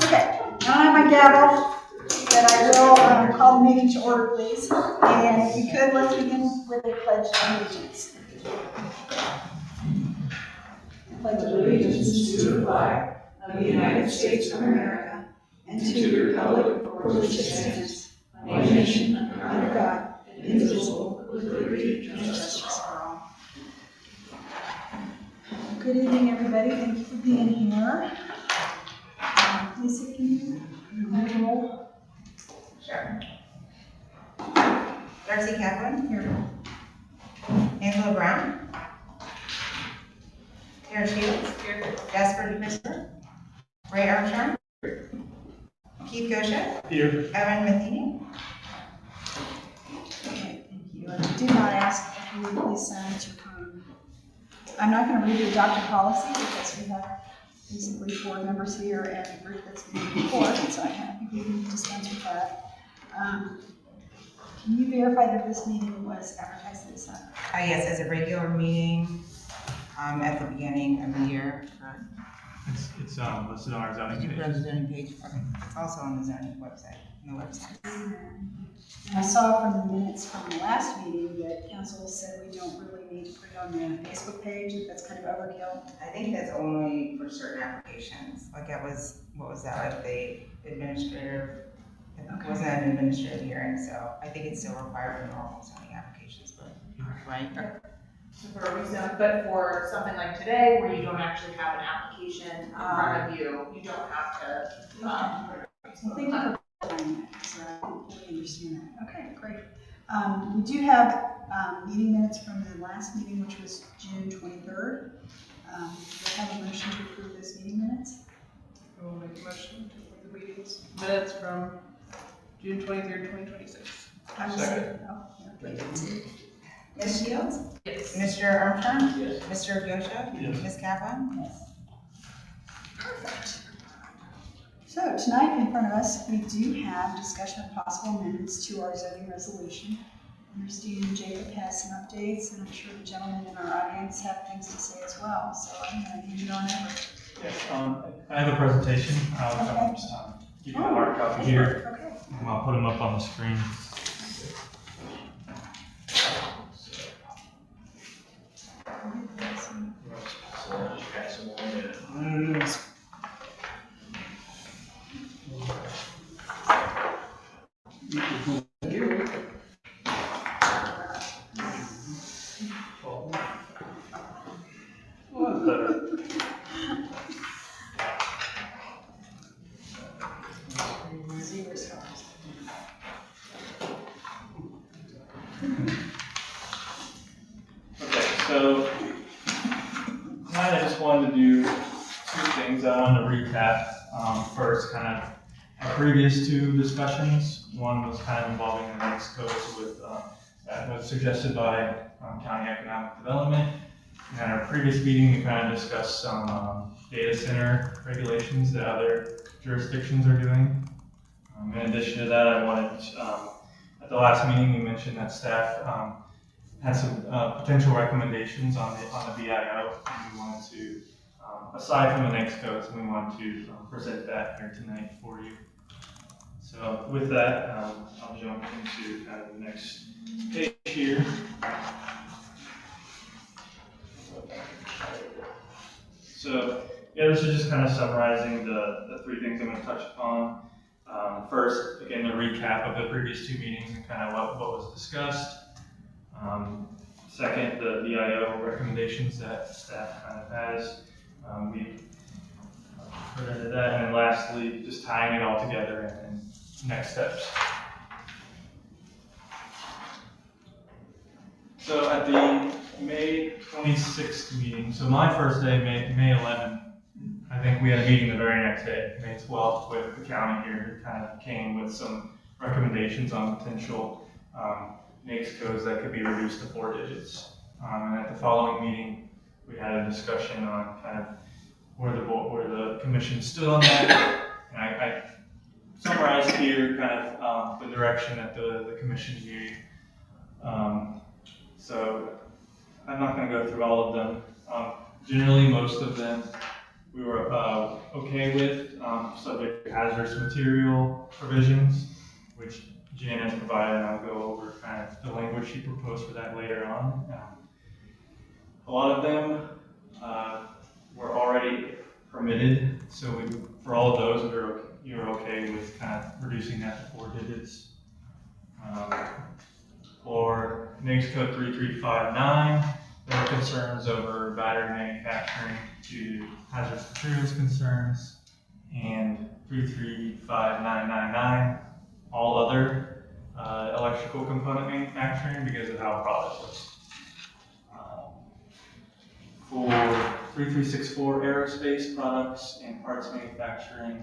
Okay, now I have my gavel, and I will call the meeting to order, please. And if you could, let's begin with a pledge of allegiance. Pledge of allegiance to the flag of the United States of America and to the republic for which it stands, one nation under God, indivisible, with liberty and justice for all. Good evening, everybody. Thank you for being here. Lisa, can you roll? Sure. Darcy Kaplan. Here. Angela Brown. Karen Shields. Here. Jasper DeMister. Ray Armstrong. Keith Gosha. Here. Evan Matheny. Okay, thank you. I did not ask if you would please silence your phone. I'm not going to read the adopted policy because we have basically 4 members here and a group that's been before, so I think we can dispense with that. Can you verify that this meeting was advertised this time? Yes, as a regular meeting at the beginning of the year. It's listed on our zoning Did you page. go to the zoning page? Okay. It's also on the zoning website. And I saw from the minutes from the last meeting that council said we don't really need to put it on the Facebook page, if that's kind of overkill. I think that's only for certain applications. Like that was, what was that, like the administrative, it wasn't an administrative hearing, so I think it's still required for normal zoning applications, but, right? So for a reason, but for something like today, where you don't actually have an application in front of you, you don't have to. So thank you for clarifying that, because I didn't fully understand that. Okay, great. We do have meeting minutes from the last meeting, which was June 23rd. Do you have a motion to approve those meeting minutes? I will make a motion to approve the meetings minutes from June 23rd, 2026. I will Second. okay. Ms. Shields? Yes. Mr. Armstrong? Yes. Mr. Gosha? Yes. Ms. Kaplan? Yes. Perfect. So tonight in front of us, we do have discussion of possible amendments to our zoning resolution. I understand Jacob has some updates, and I'm sure the gentlemen in our audience have things to say as well. So I'm going to hand it on over. Yes, I have a presentation. I'll just give you a hard copy here. Okay. And I'll put them up on the screen. Okay, so I just wanted to do 2 things. I wanted to recap first kind of our previous 2 discussions. One was kind of involving the next codes with that was suggested by County Economic Development. And at our previous meeting, we kind of discussed some data center regulations that other jurisdictions are doing. In addition to that, I wanted, at the last meeting, we mentioned that staff had some potential recommendations on the BIO, and we wanted to, aside from the next codes, we wanted to present that here tonight for you. So with that, I'll jump into kind of the next page here. So yeah, this is just kind of summarizing the 3 things I'm going to touch upon. First, again, a recap of the previous 2 meetings and kind of what was discussed. Second, the BIO recommendations that staff kind of has. We presented that, and then lastly, just tying it all together and next steps. So at the May 26th meeting, so my first day, May 11th, I think we had a meeting the very next day, May 12th, with the county here, who kind of came with some recommendations on potential NAICS codes that could be reduced to 4 digits. And at the following meeting, we had a discussion on kind of where the commission stood on that. And I summarized here kind of the direction that the commission gave. So I'm not going to go through all of them. Generally, most of them we were okay with, subject to hazardous material provisions, which Jan has provided, and I'll go over kind of the language she proposed for that later on. A lot of them were already permitted, so for all of those, you're okay with kind of reducing that to 4 digits. For NAICS code 3359, there are concerns over battery manufacturing to hazardous materials concerns, and 335999, all other electrical component manufacturing because of how a product looks. For 3364 aerospace products and parts manufacturing,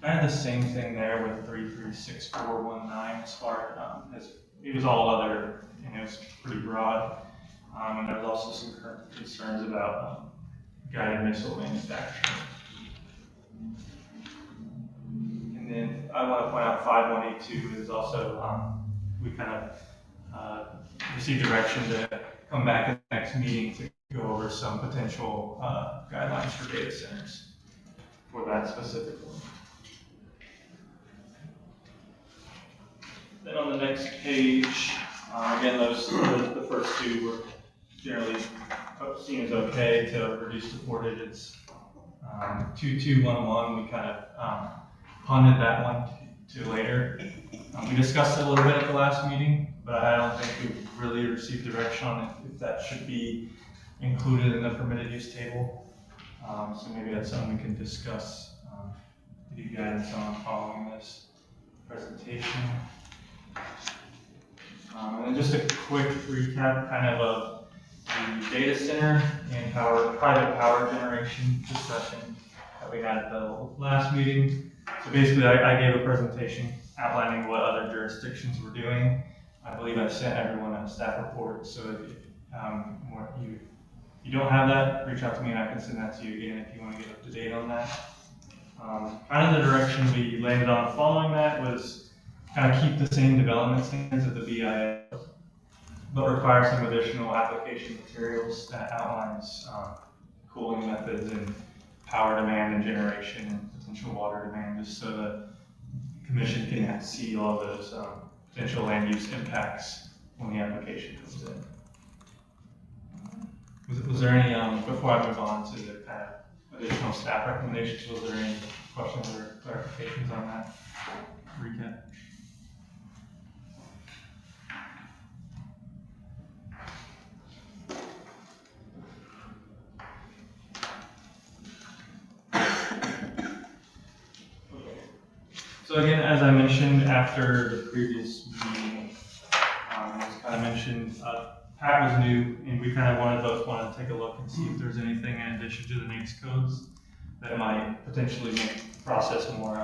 kind of the same thing there with 336419 as far as it was all other, and it was pretty broad. And there was also some current concerns about guided missile manufacturing. And then I want to point out 5182 is also, we kind of received direction to come back at the next meeting to go over some potential guidelines for data centers for that specifically. Then on the next page, again, the first two were generally seen as okay to reduce to 4 digits. 2211, we kind of punted that one to later. We discussed it a little bit at the last meeting, but I don't think we really received direction on if that should be included in the permitted use table. So maybe that's something we can discuss, give you guidance on following this presentation. And then just a quick recap kind of the data center and private power generation discussion that we had at the last meeting. So basically I gave a presentation outlining what other jurisdictions were doing. I believe I sent everyone a staff report, so if you don't have that, reach out to me and I can send that to you again if you want to get up to date on that. Kind of the direction we landed on following that was kind of keep the same development standards of the BIO, but require some additional application materials that outlines cooling methods and power demand and generation and potential water demand, just so the commission can see all of those potential land use impacts when the application comes in. Was there any, before I move on to the kind of additional staff recommendations, was there any questions or clarifications on that recap? So again, as I mentioned after the previous meeting, as kind of mentioned, Pat was new, and we kind of both wanted to take a look and see if there's anything in addition to the NAICS codes that might potentially make the process more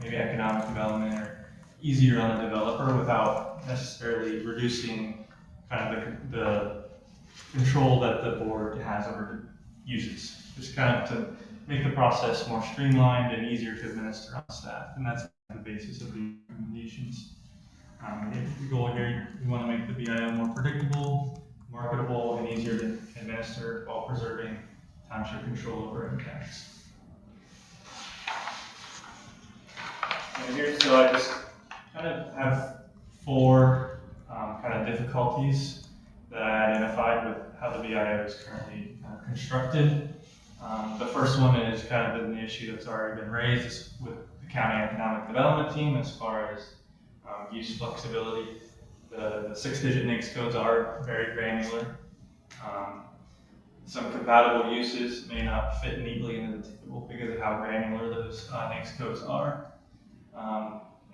maybe economic development or easier on the developer without necessarily reducing kind of the control that the board has over uses. Just kind of to make the process more streamlined and easier to administer on staff, and that's the basis of the recommendations. The goal here, we want to make the BIO more predictable, marketable, and easier to administer while preserving township control over impacts. And here, so I just kind of have 4 kind of difficulties that I identified with how the BIO is currently constructed. The first one is kind of the issue that's already been raised with the county economic development team as far as use flexibility. The 6-digit NAICS codes are very granular. Some compatible uses may not fit neatly into the table because of how granular those NAICS codes are.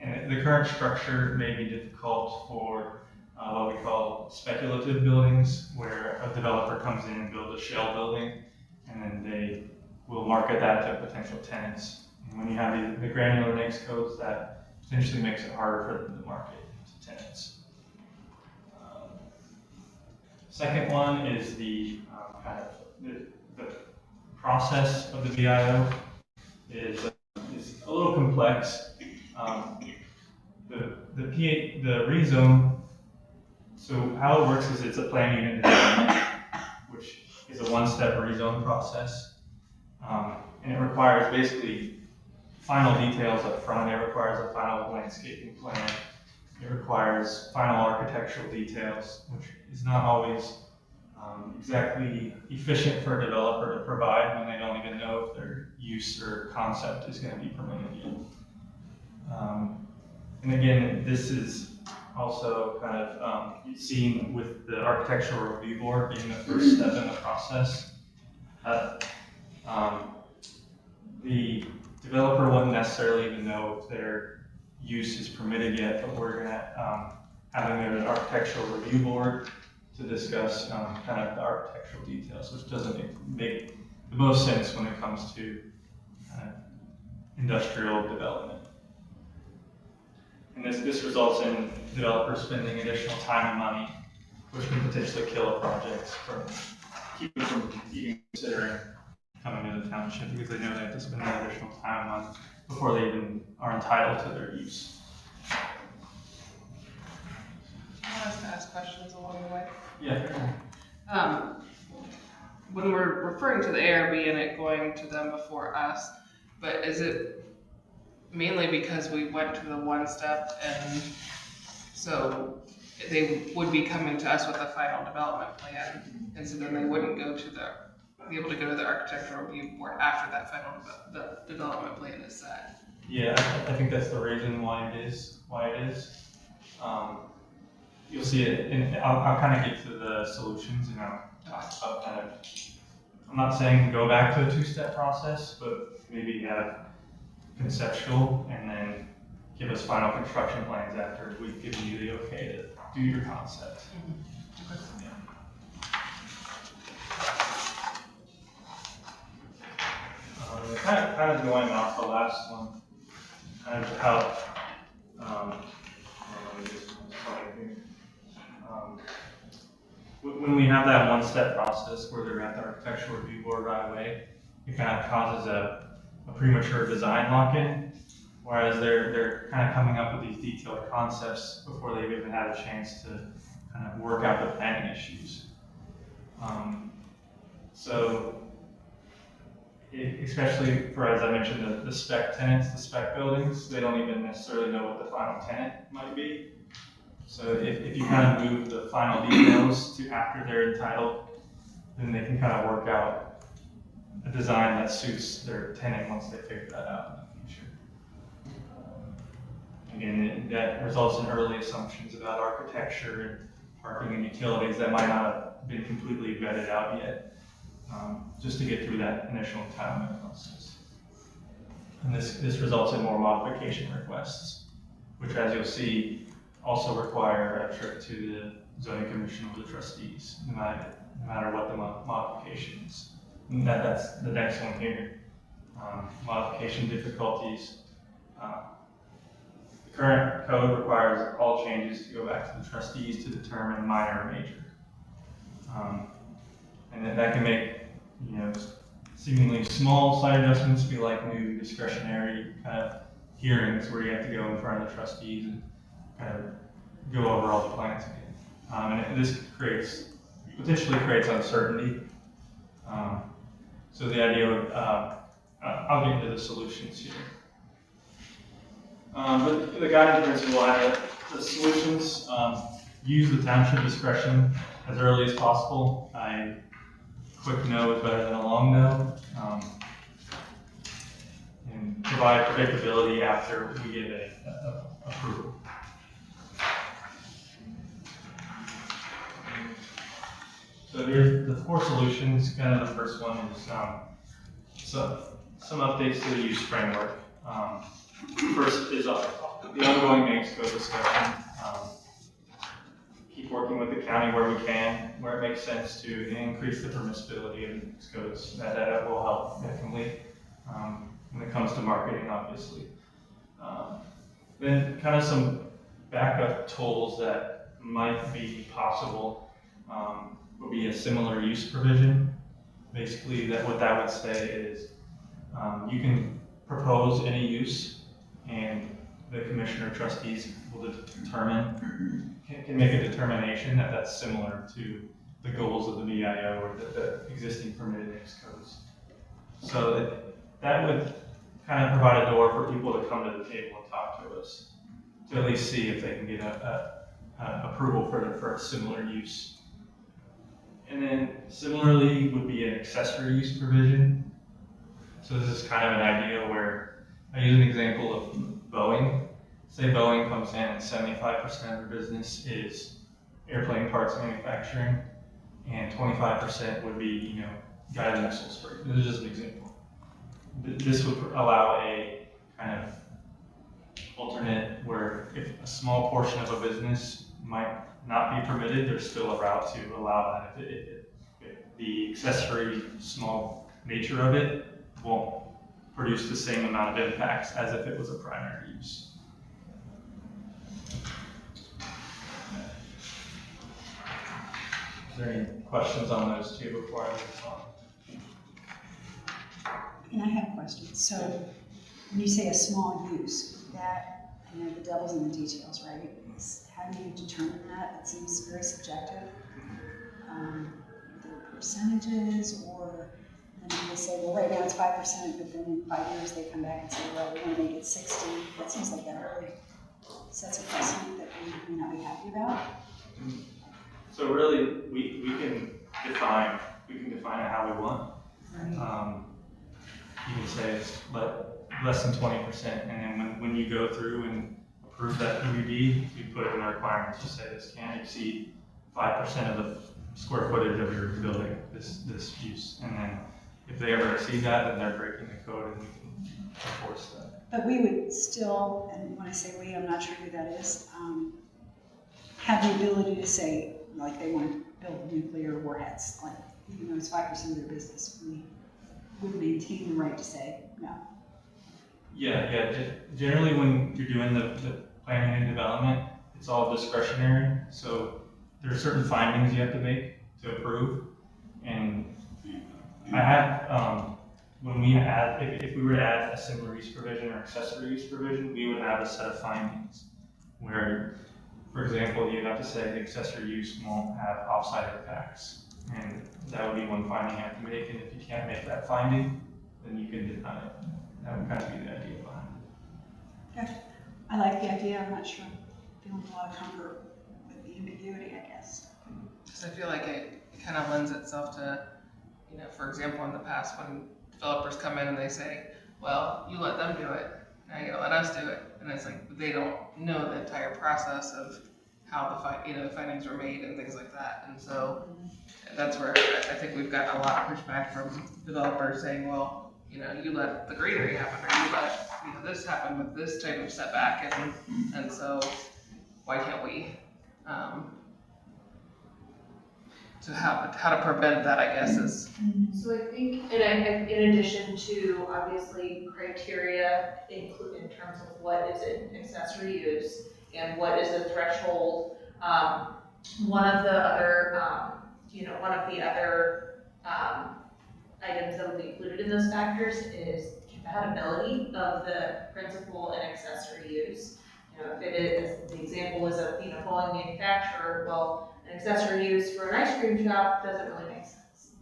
And the current structure may be difficult for what we call speculative buildings, where a developer comes in and builds a shell building, and then they will market that to potential tenants. And when you have the granular NAICS codes, that potentially makes it harder for them to market to tenants. Second one is the kind of the process of the BIO is a little complex. The rezone, so how it works is it's a plan unit development, which is a 1-step rezone process. And it requires basically final details up front. It requires a final landscaping plan. It requires final architectural details, which is not always exactly efficient for a developer to provide when they don't even know if their use or concept is going to be permitted yet. And again, this is also kind of seen with the architectural review board being the first step in the process. The developer wouldn't necessarily even know if their use is permitted yet, but we're going to have them go to an architectural review board to discuss kind of the architectural details, which doesn't make the most sense when it comes to industrial development. And this results in developers spending additional time and money, which can potentially kill a project keep them from even considering coming to the township, because they know they have to spend that additional time and money before they even are entitled to their use. I want us to ask questions along the way. Yeah. When we're referring to the ARB and it going to them before us, but is it mainly because we went to the one step and so they would be coming to us with a final development plan, and so then they wouldn't be able to go to the architectural review board after that final the development plan is set? Yeah, I think that's the reason why it is. You'll see it, and I'll kind of get to the solutions, and I'll kind of, I'm not saying go back to a two-step process, but maybe have conceptual and then give us final construction plans after we've given you the okay to do your concept. Yeah. Kind of going off the last one, kind of how when we have that one-step process where they're at the architectural review board right away, it kind of causes a premature design lock-in, whereas they're kind of coming up with these detailed concepts before they've even had a chance to kind of work out the planning issues. Especially for, as I mentioned, the spec tenants, the spec buildings, they don't even necessarily know what the final tenant might be. So if you kind of move the final details to after they're entitled, then they can kind of work out a design that suits their tenant once they figure that out in the future. Again, that results in early assumptions about architecture and parking and utilities that might not have been completely vetted out yet, just to get through that initial entitlement process. And this results in more modification requests, which, as you'll see, also require a trip to the zoning commission or the trustees, no matter what the modification is. And that's the next one here. Modification difficulties. The current code requires all changes to go back to the trustees to determine minor or major. And then that can make, seemingly small site adjustments be like new discretionary kind of hearings where you have to go in front of the trustees and kind of go over all the plans again. And this potentially creates uncertainty. So the idea of, I'll get into the solutions here. But the guiding principle, the solutions, use the township discretion as early as possible. A quick no is better than a long no. And provide predictability after we get a approval. So here's the 4 solutions. Kind of the first one is some updates to the use framework. First is the ongoing main scope discussion. Keep working with the county where we can, where it makes sense to increase the permissibility of the scopes. That will help definitely when it comes to marketing, obviously. Then kind of some backup tools that might be possible would be a similar use provision. Basically, what that would say is you can propose any use, and the commissioner trustees will can make a determination that that's similar to the goals of the VIO or the existing permitted use codes. So that would kind of provide a door for people to come to the table and talk to us, to at least see if they can get a approval for a similar use. And then similarly would be an accessory use provision. So this is kind of an idea where I use an example of Boeing. Say Boeing comes in and 75% of their business is airplane parts manufacturing, and 25% would be, guided missile spray. This is just an example. This would allow a kind of alternate where if a small portion of a business might not be permitted, there's still a route to allow that if the accessory small nature of it won't produce the same amount of impacts as if it was a primary use. Is there any questions on those two before I move on? And I have questions. So when you say a small use, that, the devil's in the details, right? How do you determine that? It seems very subjective. The percentages, or then they say, well, right now it's 5%, but then in 5 years they come back and say, well, we want to make it 60. That seems like that really sets a precedent that we may not be happy about. So really, we can define it how we want. Right. You can say it's less than 20%, and then when you go through and approve that PUD, you put in the requirements. You say this can't exceed 5% of the square footage of your building, this use. And then if they ever exceed that, then they're breaking the code and we can enforce that. But we would still, and when I say we, I'm not sure who that is, have the ability to say, like, they want to build nuclear warheads, like, even though it's 5% of their business, we would maintain the right to say no. Yeah. Generally, when you're doing the planning and development, it's all discretionary. So there are certain findings you have to make to approve. And I have, when we add, if we were to add a similar use provision or accessory use provision, we would have a set of findings where, for example, you have to say the accessory use won't have offsite impacts. And that would be one finding you have to make. And if you can't make that finding, then you can deny it. That would kind of be the idea behind it. Okay. I like the idea. I'm not sure. I'm feeling a lot of comfort with the ambiguity, I guess. Because I feel like it kind of lends itself to, for example, in the past when developers come in and they say, well, you let them do it, now you gotta let us do it. And it's like, they don't know the entire process of how the findings were made and things like that. And so that's where I think we've got a lot of pushback from developers saying, well, you let the greenery happen, or you let this happen with this type of setback, and so why can't we? So how to prevent that, I guess, is. So I think, and in addition to obviously criteria include in terms of what is an accessory use and what is the threshold, one of the other items that would be included in those factors is compatibility of the principal and accessory use. If it is, the example is a Boeing manufacturer, well, an accessory use for an ice cream shop doesn't really make sense.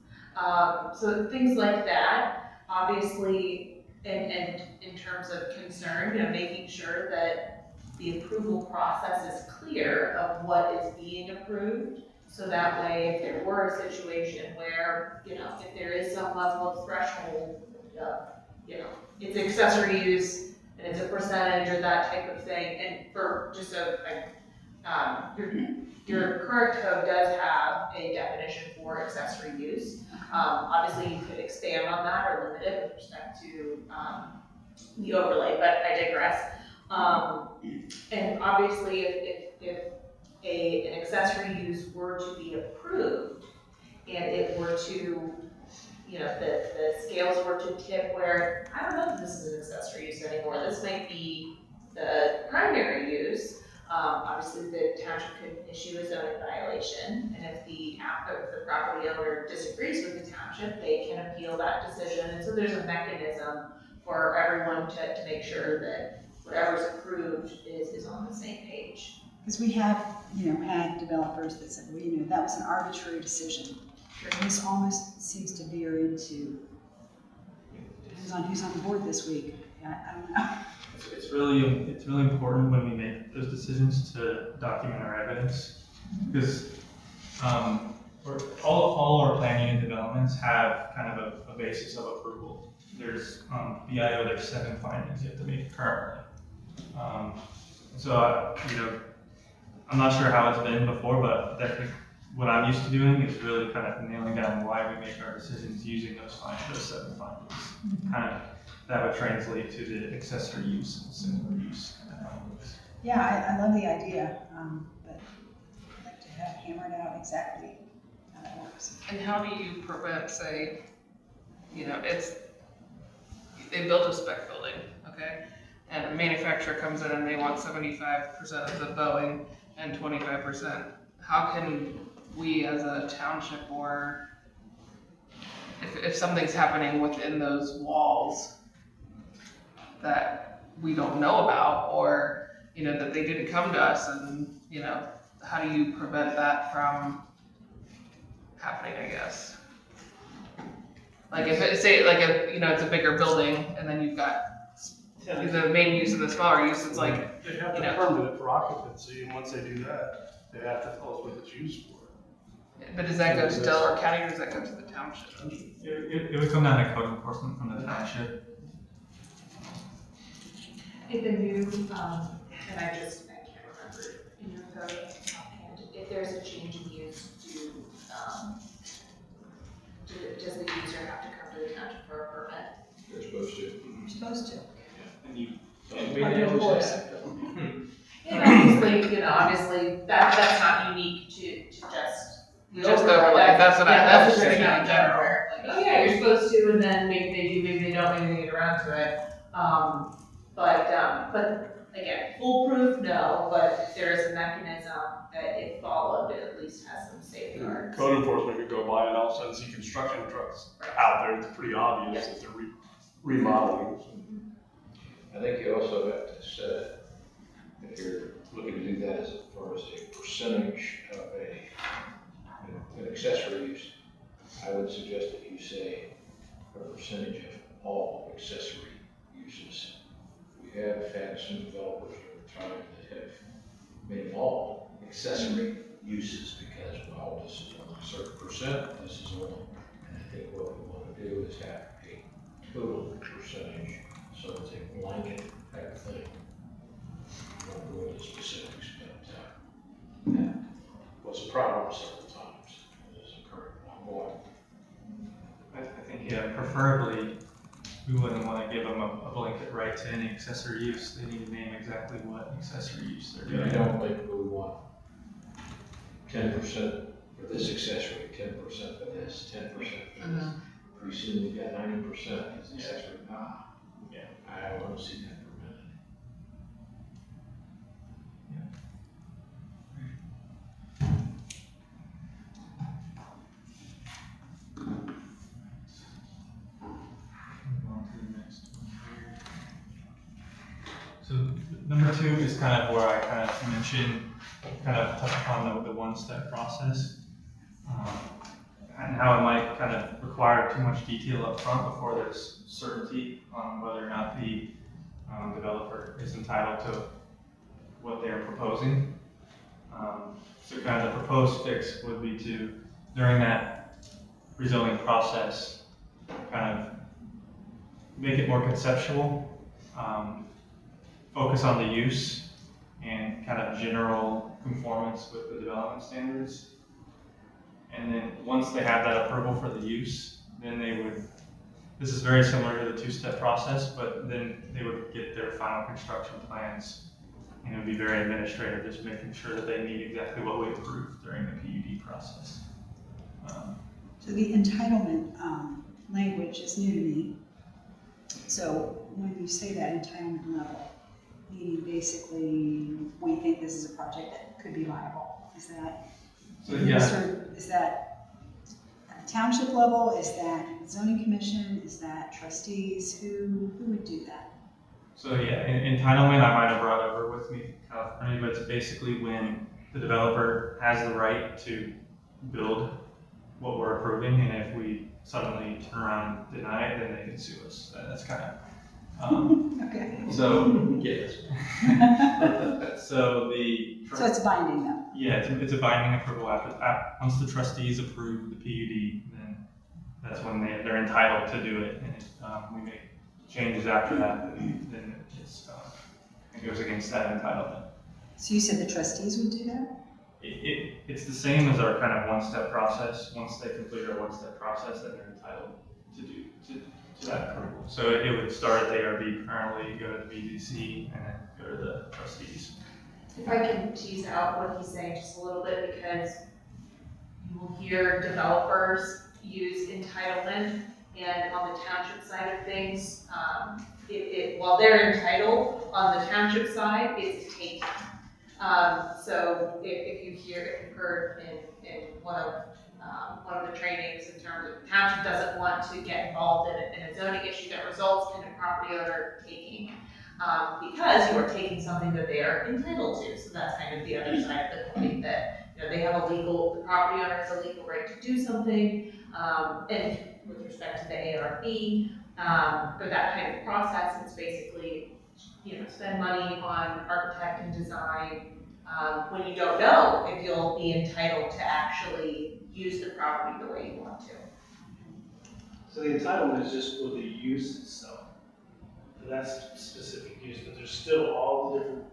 So things like that, obviously, and in terms of concern, making sure that the approval process is clear of what is being approved. So that way, if there were a situation where, if there is some level of threshold, it's accessory use and it's a percentage or that type of thing. And for just your current code does have a definition for accessory use. Obviously, you could expand on that or limit it with respect to the overlay, but I digress. And obviously, if an accessory use were to be approved and it were to, the scales were to tip where, I don't know if this is an accessory use anymore, this might be the primary use, obviously the township could issue a zoning violation, and if the property owner disagrees with the township, they can appeal that decision, and so there's a mechanism for everyone to make sure that whatever's approved is on the same page. Because we have, had developers that said, well, that was an arbitrary decision. Sure. This almost seems to veer into depends on who's on the board this week. I don't know. It's really important when we make those decisions to document our evidence, because all our planning and developments have kind of a basis of approval. There's BIO, there's 7 findings you have to make currently. I'm not sure how it's been before, but definitely what I'm used to doing is really kind of nailing down why we make our decisions using those 7 findings. Kind of that would translate to the accessory use and similar use kind of findings. Yeah, I love the idea, but I'd like to have hammered out exactly how that works. And how do you prevent, say, they built a spec building, okay? And a manufacturer comes in and they want 75% of the Boeing and 25%. How can we as a township, or if something's happening within those walls that we don't know about, or, that they didn't come to us, and, how do you prevent that from happening, I guess? Like if it's, say, like it's a bigger building, and then you've got the main use and the smaller use, it's like, They have to permit it for occupancy, and once they do that, they have to tell us what it's used for. but does that go to Delaware County, or does that go to the township? It would come down to code enforcement from the township. If the new, and I can't remember in your code offhand, if there's a change in use, does the user have to come to the township for a permit? They're supposed to. You're supposed to. And you, Hard to enforce. And obviously, that's not unique to just. Just overlay, that's what That's saying just in in general. general. Like, oh yeah, you're supposed to, and then maybe they do, maybe they don't, maybe they get around to it. But again, foolproof, no, but there is a mechanism that if followed, it at least has some safeguards. Code enforcement could go by and all of a sudden see construction trucks out there, it's pretty obvious that they're remodeling. I think you also have to set, if you're looking to do that as far as a percentage of an accessory use, I would suggest that you say a percentage of all accessory uses. We have had some developers over time that have made all accessory uses because, well, this is only a certain percent, this is only, and I think what we want to do is have a total percentage, so it's a blanket type of thing. I won't go into specifics, but that was a problem several times. It is occurring ongoing. I think, yeah, preferably, we wouldn't want to give them a blanket right to any accessory use. They need to name exactly what accessory use they're I doing. don't think we want 10% for this accessory, 10% for this, 10% for this. Pretty soon we've got 90% as accessory. Yeah. I don't want to see that permitted. Move on to the next one here. So number 2 is kind of where I kind of mentioned, kind of touch upon the one-step process, and how it might kind of require too much detail up front before there's certainty on whether or not the developer is entitled to what they're proposing. So kind of the proposed fix would be to, during that rezoning process, kind of make it more conceptual, focus on the use and kind of general conformance with the development standards. And then once they have that approval for the use, then they would, this is very similar to the 2-step process, but then they would get their final construction plans, and it would be very administrative, just making sure that they meet exactly what we approved during the PUD process. So the entitlement language is new to me. So when you say that entitlement level, meaning basically we think this is a project that could be viable, is that? So yeah. Is that at township level? Is that zoning commission? Is that trustees? Who would do that? So yeah, entitlement I might have brought over with me, California, but it's basically when the developer has the right to build what we're approving, and if we suddenly turn around and deny it, then they can sue us. That's kind of, Okay. so, Yes. so the. So it's binding though. Yeah, it's a binding approval once the trustees approve the PUD, then that's when they're entitled to do it. And if we make changes after that, then it goes against that entitlement. So you said the trustees would do that? It's the same as our kind of one-step process. Once they complete our one-step process, then they're entitled to that approval. So it would start at the ARB currently, go to the BZC, and then go to the trustees. If I can tease out what he's saying just a little bit, because you will hear developers use entitlement, and on the township side of things, while they're entitled, on the township side, it's taken. So if you've heard in one of the trainings in terms of the township doesn't want to get involved in a zoning issue that results in a property owner taking, because you are taking something that they are entitled to. So that's kind of the other side of the coin, that they have the property owner has a legal right to do something, and with respect to the ARB, or that kind of process, it's basically, spend money on architect and design, when you don't know if you'll be entitled to actually use the property the way you want to. So the entitlement is just for the use itself. For that specific use, but there's still all the different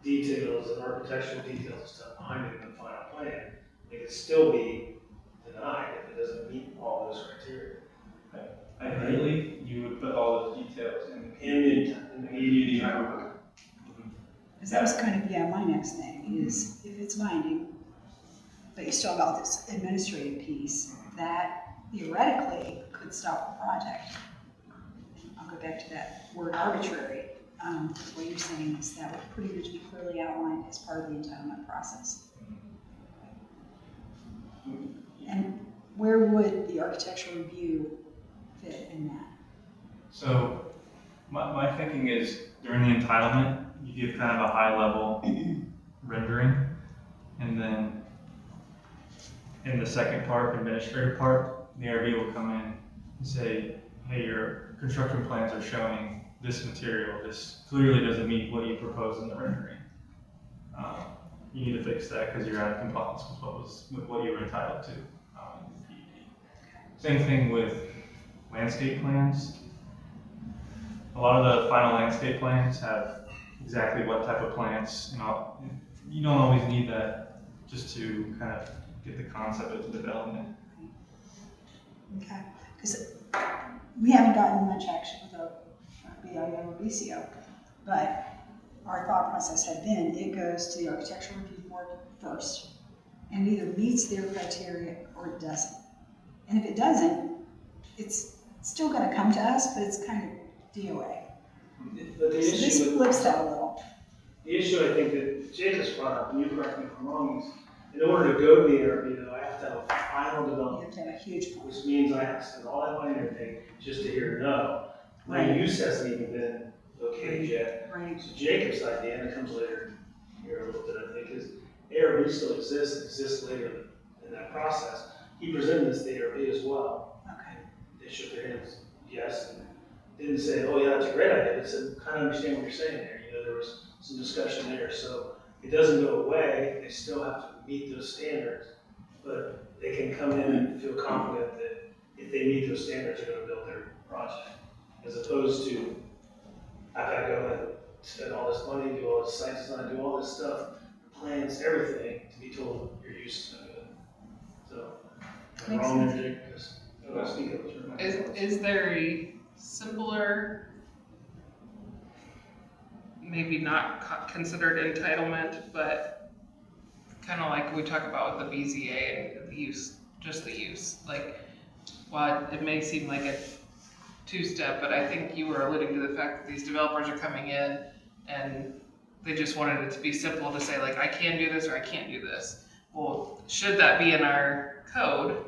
details and architectural details and stuff behind it in the final plan. It could still be denied if it doesn't meet all those criteria. Ideally, you would put all those details in In the PUD. Because that was kind of, my next thing is if it's binding, but you still got this administrative piece, that theoretically could stop the project. I'll go back to that word arbitrary. What you're saying is that would pretty much be clearly outlined as part of the entitlement process. And where would the architectural review fit in that? So my thinking is during the entitlement, you give kind of a high level rendering, and then in the second part, administrative part, the ARB will come in and say, hey, your construction plans are showing this material. This clearly doesn't meet what you proposed in the rendering. You need to fix that because you're out of compliance with what you were entitled to. Same thing with landscape plans. A lot of the final landscape plans have exactly what type of plants, you don't always need that just to kind of get the concept of the development. Okay, because we haven't gotten much action with our BIO or BCO, but our thought process had been it goes to the architectural review board first and either meets their criteria or it doesn't. And if it doesn't, it's still going to come to us, but it's kind of DOA. But the So this issue, flips that a little. the issue I think that Jake has brought up, and you correct me if I'm wrong, is in order to go to the ARB, though, I have to have a final You development, have to have a huge point. which means I have to spend all that money and everything just to hear no. My Right. use hasn't even been located yet. Right. So Jacob's idea, and it comes later here a little bit, I think, is ARB still exists later in that process. He presented this to ARB as well. Okay. They shook their hands, yes, and didn't say, oh yeah, that's a great idea, but said, kind of understand what you're saying there. There was some discussion there, so it doesn't go away. They still have to meet those standards, but they can come in and feel confident that if they meet those standards, they're going to build their project, as opposed to I've got to go and spend all this money, do all this site design, do all this stuff, plans, everything, to be told your use is no good. So, I'm Makes wrong sense. there, Jake, because I don't speak of it. Is there a simpler, maybe not considered entitlement, but kind of like we talk about with the BZA and the use, just the use? Like, while it may seem like a two-step, but I think you were alluding to the fact that these developers are coming in and they just wanted it to be simple to say, like, I can do this or I can't do this. Well, should that be in our code,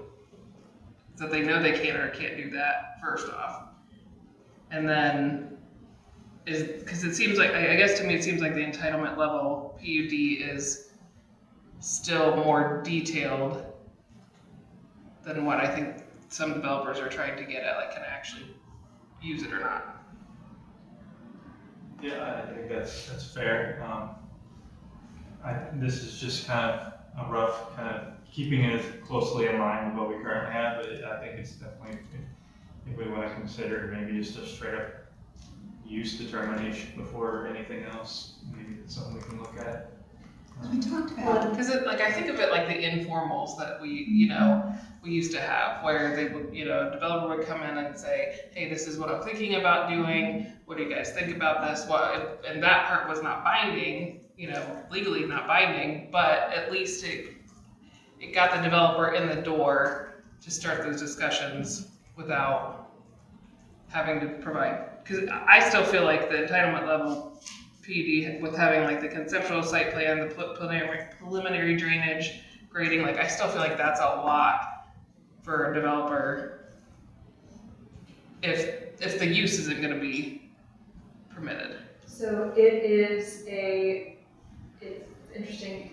that they know they can or can't do that, first off? And then, because it seems like, I guess to me, it seems like the entitlement level PUD is still more detailed than what I think some developers are trying to get at, like, can I actually use it or not? Yeah, I think that's fair. This is just kind of a rough kind of keeping it closely in line with what we currently have, but I think it's definitely, if we want to consider maybe just a straight up use determination before anything else, maybe it's something we can look at. We talked about. Because I think of it like the informals that we used to have, where they would, a developer would come in and say, hey, this is what I'm thinking about doing. What do you guys think about this? And that part was not binding, legally not binding, but at least it got the developer in the door to start those discussions without having to provide. Because I still feel like the entitlement level PUD, with having like the conceptual site plan, the preliminary drainage, grading, like I still feel like that's a lot for a developer if the use isn't going to be permitted. So it's interesting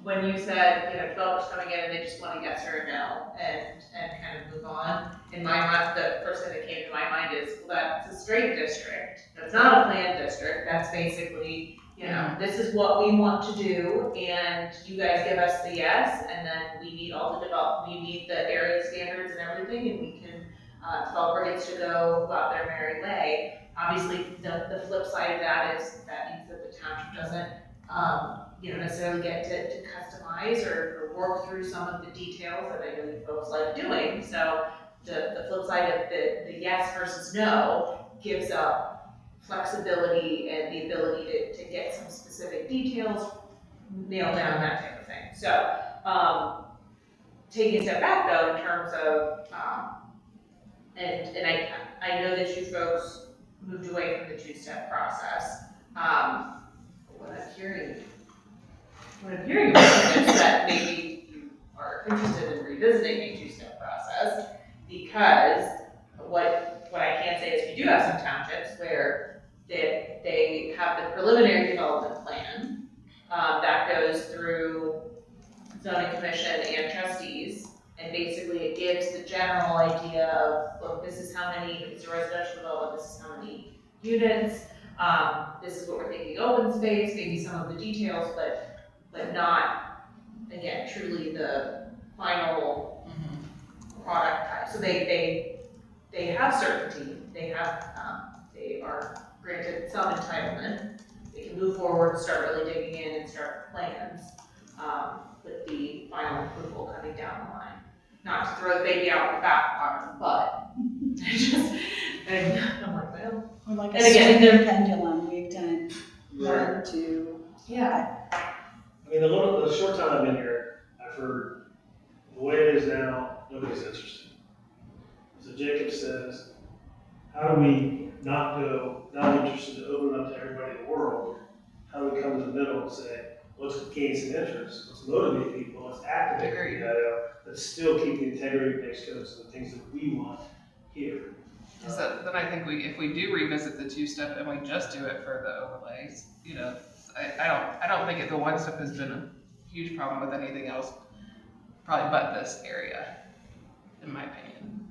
when you said, developers coming in and they just want a yes or a no and kind of move on. In my mind, the first thing that came to my mind is, well, that's a straight district. That's not a planned district. That's basically, this is what we want to do, and you guys give us the yes, and then we need we need the area standards and everything, and we can, developer gets to go about their merry way. Obviously, the flip side of that is that means that the township doesn't, necessarily get to customize or work through some of the details that I know you folks like doing. So the flip side of the yes versus no gives up flexibility and the ability to get some specific details nailed down, that type of thing. So taking a step back though, in terms of, and I know that you folks moved away from the two-step process. What I'm hearing about is that maybe you are interested in revisiting a two-step process, because what I can say is we do have some townships where they have the preliminary development plan that goes through zoning commission and trustees, and basically it gives the general idea of, look, this is how many, if it's a residential development, this is how many units, this is what we're thinking open space, maybe some of the details, but not, again, truly the final product type. So they have certainty, they are granted some entitlement, they can move forward, start really digging in and start plans, with the final approval coming down the line. Not to throw the baby out with the bathwater, but and I'm like, well. Or like a And again, swinging pendulum, we've done one or two. Yeah. I mean, the short time I've been here, I've heard the way it is now, nobody's interested. So Jacob says, how do we not interested to open up to everybody in the world? How do we come to the middle and say, let's gain some interest, let's motivate people, let's activate people, let's still keep the integrity of base codes and the things that we want here. So then I think if we do revisit the two-step and we just do it for the overlays, I don't think the one-step has been a huge problem with anything else, probably but this area, in my opinion.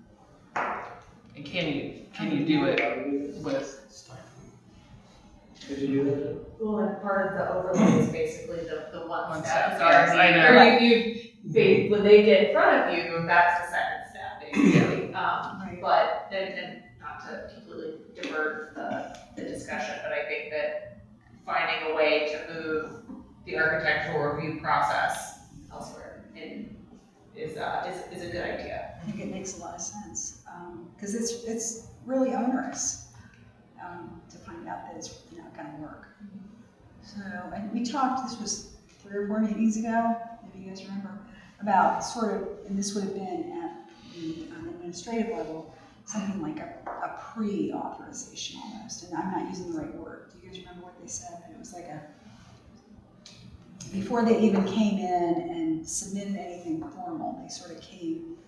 And can you do it with? Did you do that? Well, and part of the overlay is basically the one step. Yes, I know. Or when they get in front of you, that's the second step, basically. But then not to completely divert the discussion, but I think that finding a way to move the architectural review process elsewhere is a good idea. I think it makes a lot of sense, because it's really onerous to find out that it's not going to work. So, and we talked, this was 3 or 4 meetings ago, maybe you guys remember, about sort of, and this would have been at the administrative level, something like a pre-authorization almost, and I'm not using the right word. Do you guys remember what they said? It was like before they even came in and submitted anything formal, they sort of came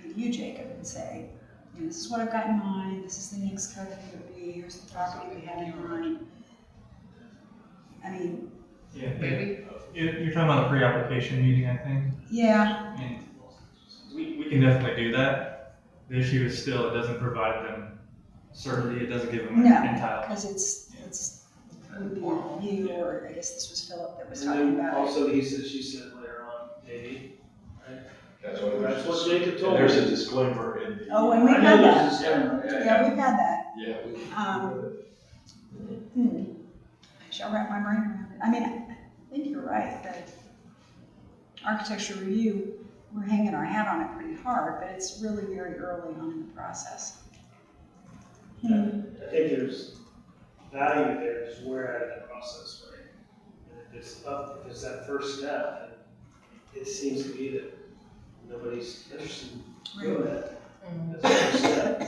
to you, Jacob, and say, this is what I've got in mind, this is the next code that it would be, here's the property we have in mind. I mean, Yeah, maybe. You're talking about a pre-application meeting, I think. yeah. And can definitely do that. The issue is still, it doesn't provide them certainty, it doesn't give them No, an entitlement. because it's, would be you, or I guess this was Philip that was And talking then about it. also he said, she said later on, maybe, right? That's what That's what Jacob told And me. there's a disclaimer in the. Oh, and we've I had know that. there's a- Yeah, we've had that. Yeah, we. I shall wrap my brain around it. I mean, I think you're right, that architecture review, we're hanging our hat on it pretty hard, but it's really very early on in the process. I think there's value there, is we're at in the process, right? And if it's that first step, then it seems to be that nobody's interested in doing that. That's the first step.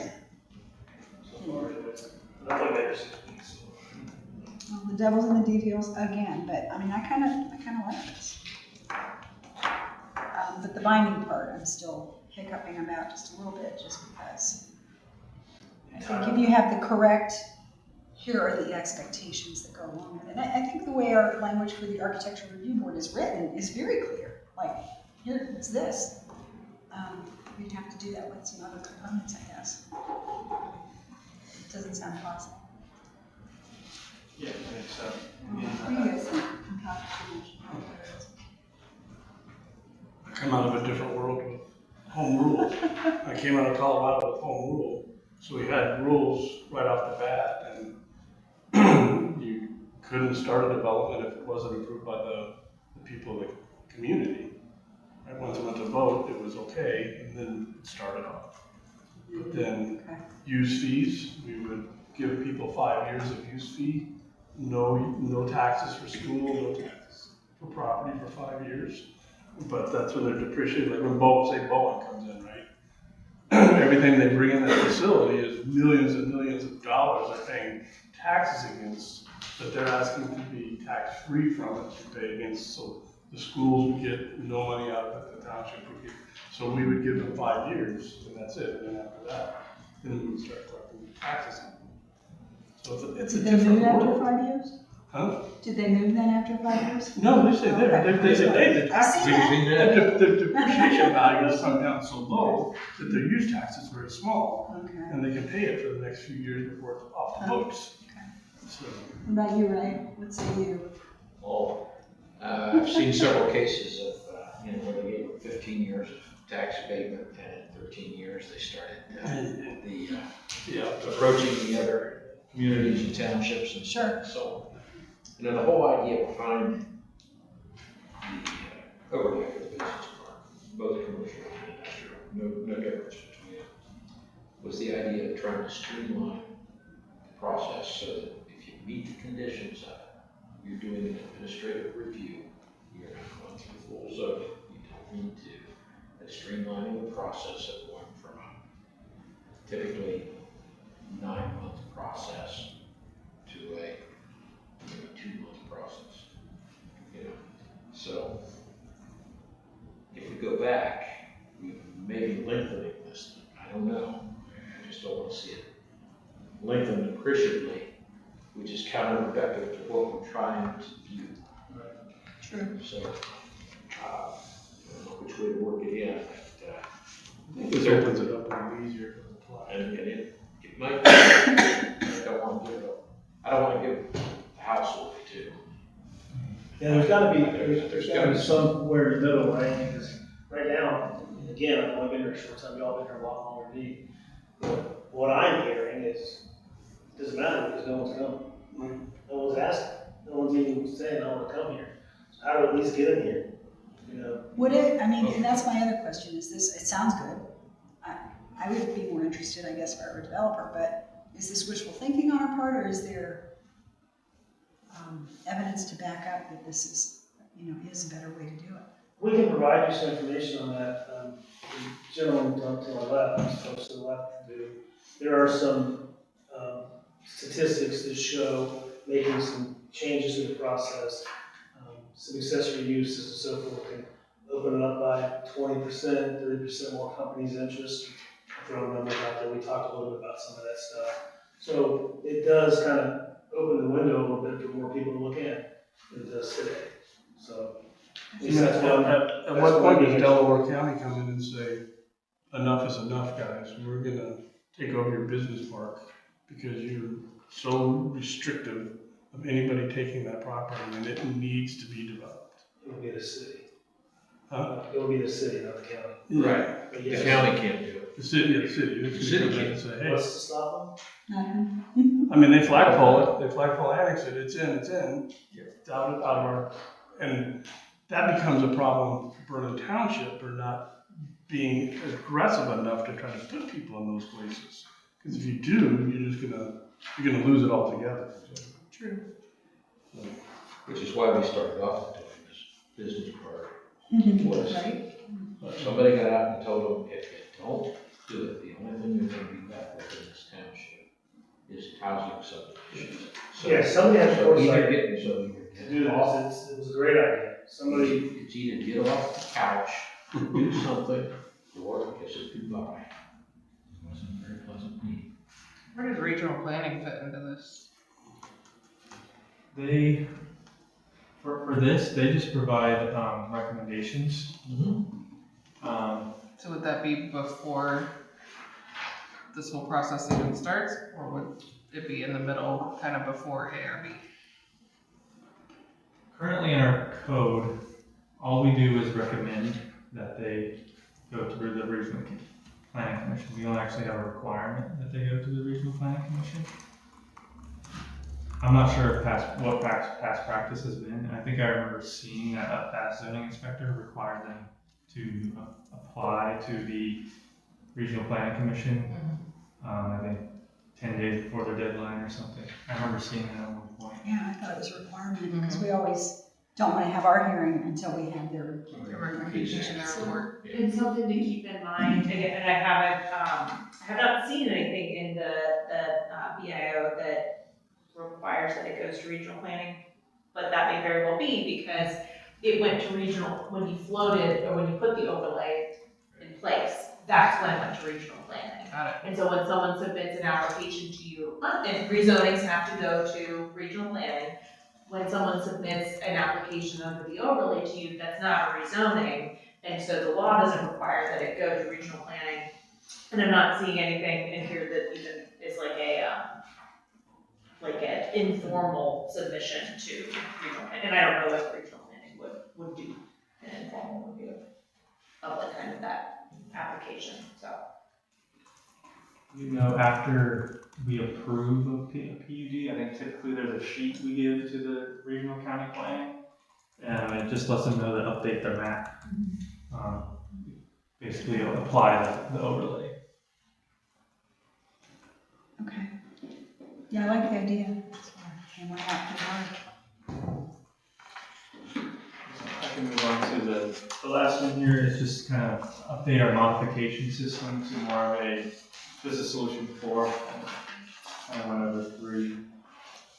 So far, anyways. Nothing there seems to be, so. Well, the devil's in the details again, but I mean, I kind of like this. But the binding part, I'm still hiccuping about just a little bit, just because I think if you have the correct, here are the expectations that go along with it. And I think the way our language for the architectural review board is written is very clear. Like, here, it's this. We'd have to do that with some other components, I guess. It doesn't sound possible. Yeah, I think so. What do you guys think? I'm talking too much. I come out of a different world with home rule. I came out of Colorado with home rule. So we had rules right off the bat, and you couldn't start a development if it wasn't approved by the people of the community. Right? Once it went to vote, it was okay, and then it started off. But then use fees, we would give people 5 years of use fee, no taxes for school, no taxes for property for 5 years. But that's when they're depreciated, like when Bowen comes in, right? Everything they bring in that facility is millions and millions of dollars they're paying taxes against, that they're asking to be tax-free from it to pay against. So the schools would get no money out of it, the township would get. So we would give them 5 years, and that's it. And then after that, then we would start collecting taxes on them. So it's a Did they different move after world. 5 years? Huh? Did they move then after 5 years? No, they stay there. Okay. They say, hey, the tax, See that? the depreciation value has come down so low that their use tax is very small, Okay. and they can pay it for the next few years before it's off the books. So, What about you, Ray? What say you? Oh, I've seen several cases of, where they gave 15 years of tax abatement, and in 13 years, they started, approaching the other communities and townships and Sure. so on. The whole idea behind the overlay for the business park, both commercial and industrial, no difference between it, was the idea of trying to streamline the process so that if you meet the conditions of it, you're doing an administrative review, you're not going through the full zoning, you don't need to. But streamlining the process of going from a typically 9-month process to a 2-month process. So if we go back, we may be lengthening this. I don't know. I just don't want to see it lengthened appreciably, which is counterproductive to what we're trying to do. True. So, I don't know which way to work it in. I think this opens it up a little easier for the client. And it might be, I don't want to give the house away too. Yeah, there's gotta be somewhere in the middle, right? Because right now, again, I've only been here a short time, y'all been here a lot longer than me. But what I'm hearing is, it doesn't matter because no one's coming. No one's asking, no one's even saying, I wanna come here. So how do we at least get in here? Would it, I mean, and that's my other question, is this, it sounds good. I would be more interested, I guess, if I were a developer, but is this wishful thinking on our part, or is there evidence to back up that this is, is a better way to do it? We can provide you some information on that. The gentleman to my left, folks to the left, there are some statistics that show making some changes in the process. Some accessory uses and so forth can open it up by 20%, 30% more companies' interest. I'll throw numbers out there. We talked a little bit about some of that stuff. So it does kind of open the window a little bit for more people to look in than it does today. So at least that's one. At what point does Delaware County come in and say, enough is enough, guys. We're gonna take over your business park because you're so restrictive of anybody taking that property, and it needs to be developed. It'll be the city. Huh? It'll be the city, not the county. Right. But The yes. county can't do it. The city, yeah, the city. The city can can't. say, hey. What's to stop Nothing. I mean, they flagpole it, they flagpole annex it, it's in. It's out of our, and that becomes a problem for Berlin Township for not being aggressive enough to try to put people in those places. Because if you do, you're gonna lose it altogether. True. Which is why we started off doing this business park. Was Right? somebody got out and told them, if you don't do it, the only thing you're gonna be left with in this township is housing subdivisions. So- Yeah, somebody had So foresight either get, so to either do get off, this. It was a great idea. Somebody, it's either get off the couch, do something, or kiss it goodbye. It wasn't a very pleasant meeting. Where does regional planning fit into this? They, for this, they just provide, recommendations. So would that be before this whole process even starts, or would it be in the middle, kind of before ARB? Currently in our code, all we do is recommend that they go to the regional planning commission. We don't actually have a requirement that they go to the regional planning commission. I'm not sure if what past practice has been. I think I remember seeing that a past zoning inspector required them to apply to the regional planning commission. I think 10 days before their deadline or something. I remember seeing that at one point. Yeah, I thought it was a requirement, because we always don't want to have our hearing until we have their. The recommendation, their report? And something to keep in mind, again, and I have not seen anything in the BIO that requires that it goes to regional planning, but that may very well be because it went to regional, when you floated, or when you put the overlay in place, that's when it went to regional planning. Got it. And so when someone submits an application to you, and rezonings have to go to regional planning, when someone submits an application under the overlay to you, that's not a rezoning, and so the law doesn't require that it go to regional planning. And I'm not seeing anything in here that even is like an informal submission to regional planning. And I don't know if regional planning would do an informal review of like kind of that application, so. You know, after we approve a PUD, I think typically there's a sheet we give to the regional county planning. And it just lets them know to update their map. Basically apply the overlay. Okay. Yeah, I like the idea. That's why I came right out pretty hard. I can move on to the last one here is just kind of update our modification system to more of a business solution 4. Kind of went over 3.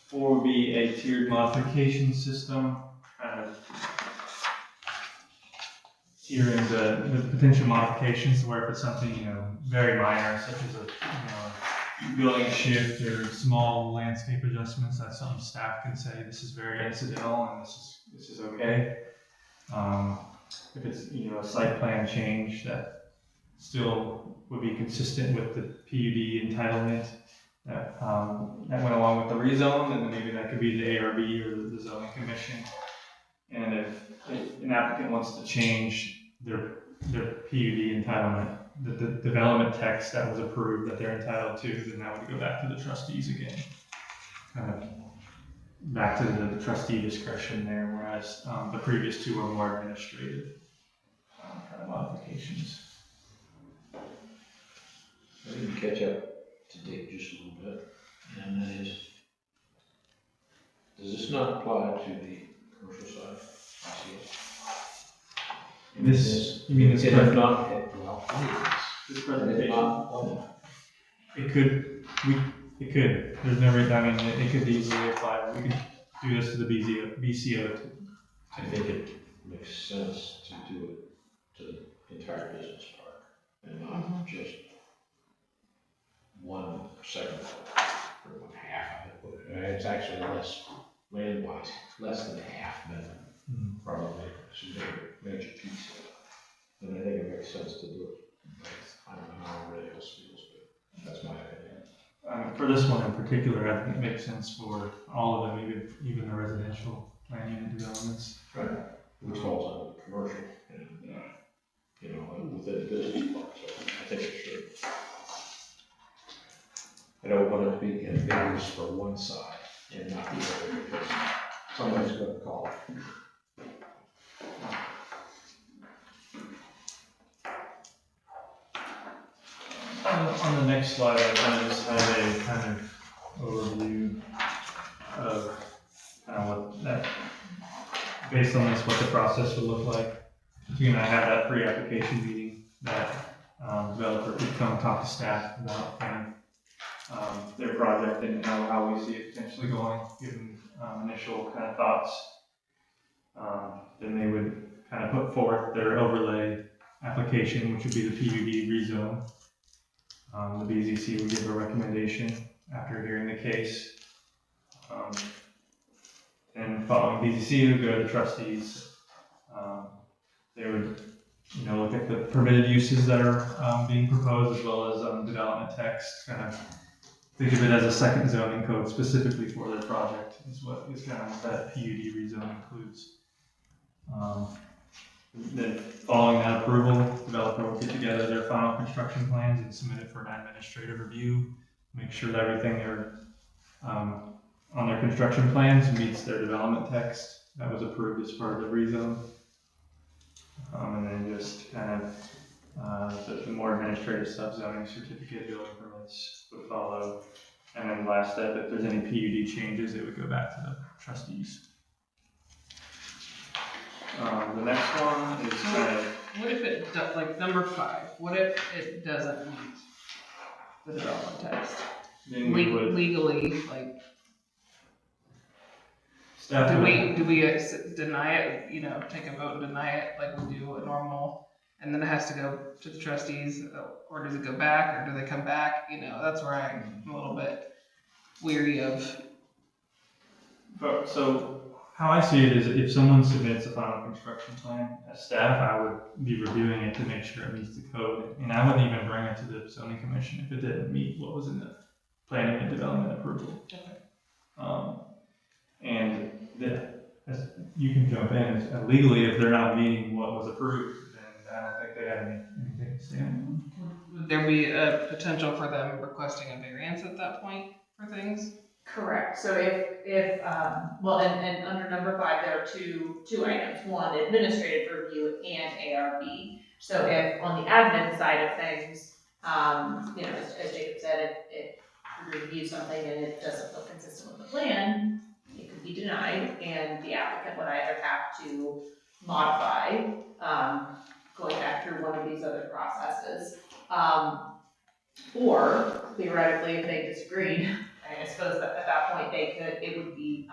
4 would be a tiered modification system, kind of tiering the potential modifications where if it's something, very minor, such as a building shift or small landscape adjustments, that's something staff can say, this is very incidental and this is okay. If it's, a site plan change that still would be consistent with the PUD entitlement that went along with the rezone, and then maybe that could be the ARB or the zoning commission. And if an applicant wants to change their PUD entitlement, the development text that was approved that they're entitled to, then that would go back to the trustees again. Kind of back to the trustee discretion there, whereas the previous 2 are more administrative kind of modifications. I didn't catch up to date just a little bit, and that is, does this not apply to the commercial side? I see it. You mean this It present- is not, well, this it is presentation? not one. It could, there's no reason, it could easily apply, we could do this to the BCO too. I think it makes sense to do it to the entire business park and not just one segment or one half of it. It's actually less land-wise, less than half, but probably it's a major piece of it. And I think it makes sense to do it. I don't know how everybody else feels, but that's my opinion. For this one in particular, I think it makes sense for all of them, even the residential land unit developments. Right. Which falls under the commercial and, you know, within the business part, so I think it should. I don't want it to be ambiguous for one side and not the other, because somebody's gonna call it. On the next slide, I kind of just have a kind of overview of kind of what that, based on this, what the process would look like. You and I have that pre-application meeting that developer could come talk to staff about kind of their project and how we see it potentially going, give them initial kind of thoughts. Then they would kind of put forth their overlay application, which would be the PUD rezone. The BZC would give a recommendation after hearing the case. And following BZC, it would go to the trustees. They would, you know, look at the permitted uses that are being proposed, as well as development text. Kind of think of it as a second zoning code specifically for their project. Is kind of what that PUD rezone includes. Then following that approval, the developer will get together their final construction plans and submit it for an administrative review. Make sure that everything they're on their construction plans meets their development text that was approved as part of the rezone. And then just kind of the more administrative subzoning certificate building permits would follow. And then last step, if there's any PUD changes, it would go back to the trustees. The next one is kind of. What if it, like number 5, what if it doesn't meet the development text? Then we would. Legally, like, Staff do would- we deny it, you know, take a vote and deny it like we do a normal, and then it has to go to the trustees, or does it go back, or do they come back? You know, that's where I'm a little bit weary of. So how I see it is, if someone submits a final construction plan, as staff, I would be reviewing it to make sure it meets the code, and I wouldn't even bring it to the zoning commission if it didn't meet what was in the planning and development approval. Okay. And you can jump in, legally, if they're not meeting what was approved, then I don't think they have anything to say on. Would there be a potential for them requesting a variance at that point for things? Correct, so if, well, and under number 5, there are two items, one, administrative review and ARB. So if on the admin side of things, you know, as Jacob said, if we review something and it doesn't look consistent with the plan, it could be denied, and the applicant would either have to modify, going back through one of these other processes, or theoretically, if they disagreed, I suppose that at that point it would be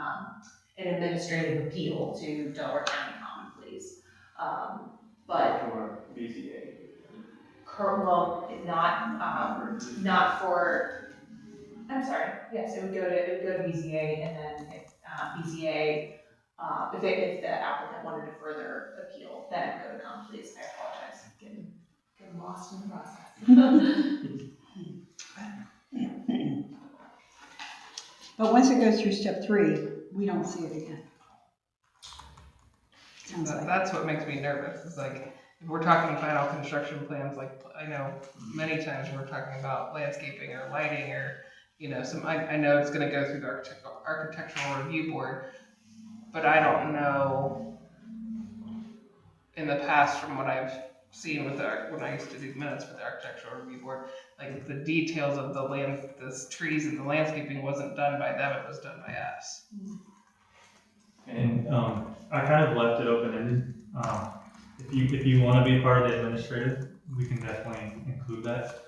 an administrative appeal to Delaware County Common Pleas. But For BZA. well, not for. I'm sorry. Yes, it would go to BZA, and then if BZA, if the applicant wanted to further appeal, then it would go to Common Pleas. I apologize, getting lost in the process. But once it goes through step 3, we don't see it again. Sounds like. That's what makes me nervous, is like, if we're talking final construction plans, like, I know many times we're talking about landscaping or lighting or, you know, I know it's gonna go through the architectural review board, but I don't know in the past from what I've seen with when I used to do minutes for the architectural review board, like the details of the trees and the landscaping wasn't done by them, it was done by us. And I kind of left it open-ended. If you want to be part of the administrative, we can definitely include that.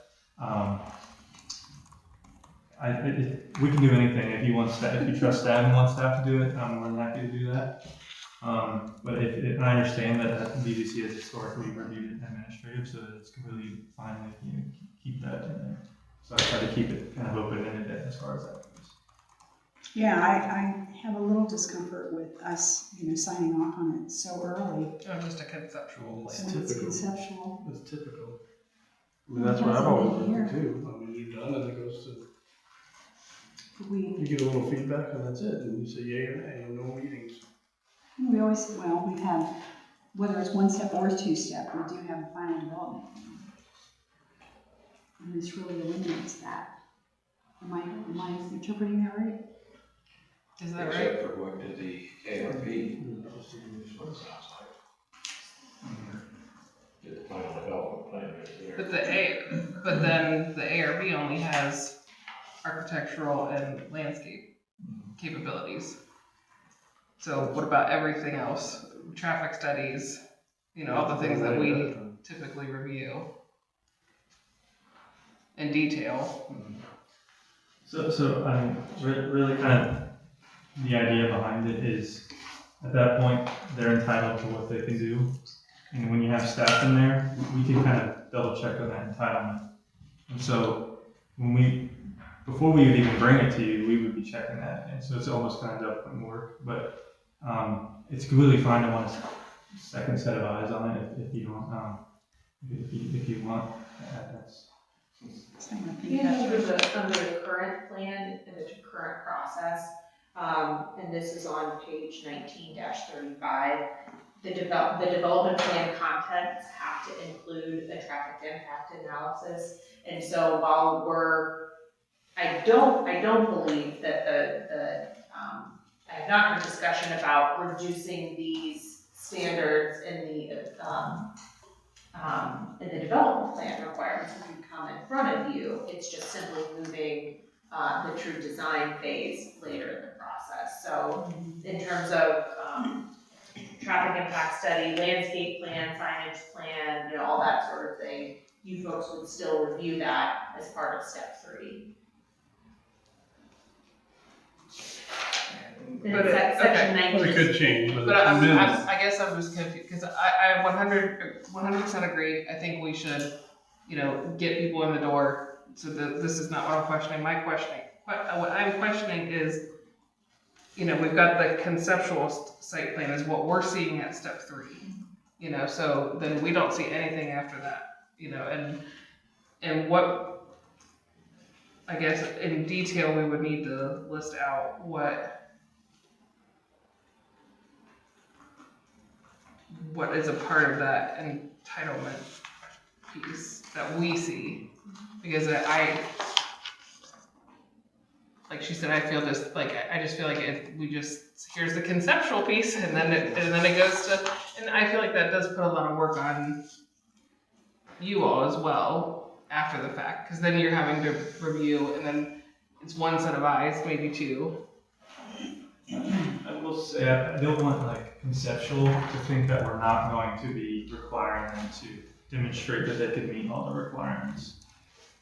We can do anything. If you trust staff and want staff to do it, I'm more than happy to do that. But I understand that BZC has historically reviewed it administrative, so it's completely fine if you keep that in there. So I try to keep it kind of open-ended as far as that goes. Yeah, I have a little discomfort with us, signing off on it so early. Oh, just a conceptual It's plan. When it's typical. conceptual. It's typical. I mean, that's what I've always looked at too. I mean, you're done and it goes to, you get a little feedback and that's it. And you say yay or nay, no meetings. We always, well, we've had, whether it's one step or two step, we do have a final development. And this really eliminates that. Am I interpreting that right? Is that right? Except for going to the ARP, is what it sounds like. The final development plan right there. But then the ARB only has architectural and landscape capabilities. So what about everything else? Traffic studies, all the things that we typically review in detail. So really kind of the idea behind it is, at that point, they're entitled to what they can do. And when you have staff in there, we can kind of double check on that entitlement. And so before we would even bring it to you, we would be checking that. And so it's almost kind of upfront work, but it's completely fine to want a second set of eyes on it if you don't, if you want. That's Under the current plan and the current process, and this is on page 19-35, the development plan contents have to include a traffic impact analysis. And so while I don't believe that I have not heard discussion about reducing these standards in the development plan requirements that would come in front of you. It's just simply moving the true design phase later in the process. So in terms of traffic impact study, landscape plan, signage plan, all that sort of thing, you folks would still review that as part of step 3. But Section 19. Well, it could change, but But it's I guess I'm just confused, because I 100% agree. I think we should, get people in the door. So this is not what I'm questioning. What I'm questioning is, we've got the conceptual site plan is what we're seeing at step 3. So then we don't see anything after that, and what, I guess in detail, we would need to list out what is a part of that entitlement piece that we see. Because like she said, I just feel like here's the conceptual piece, and then it goes to, and I feel like that does put a lot of work on you all as well after the fact, because then you're having to review, and then it's one set of eyes, maybe 2. I will say, I don't want conceptual to think that we're not going to be requiring them to demonstrate that they can meet all the requirements.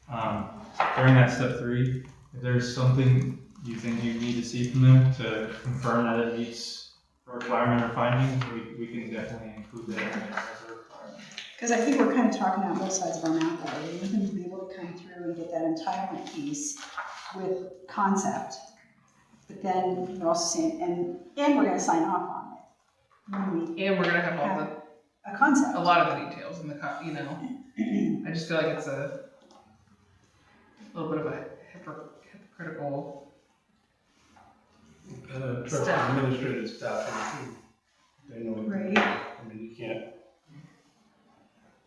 During that step 3, if there's something you think you need to see from them to confirm that it meets a requirement or finding, we can definitely include that as a requirement. Because I think we're kind of talking out both sides of our mouth that way. We want them to be able to come through and get that entitlement piece with concept. But then we're also saying, and we're going to sign off on it. And we're gonna have all a concept. a lot of the details in the I just feel like it's a little bit of a hypocritical. And a trust administrative staff too. They know. Right. I mean, you can't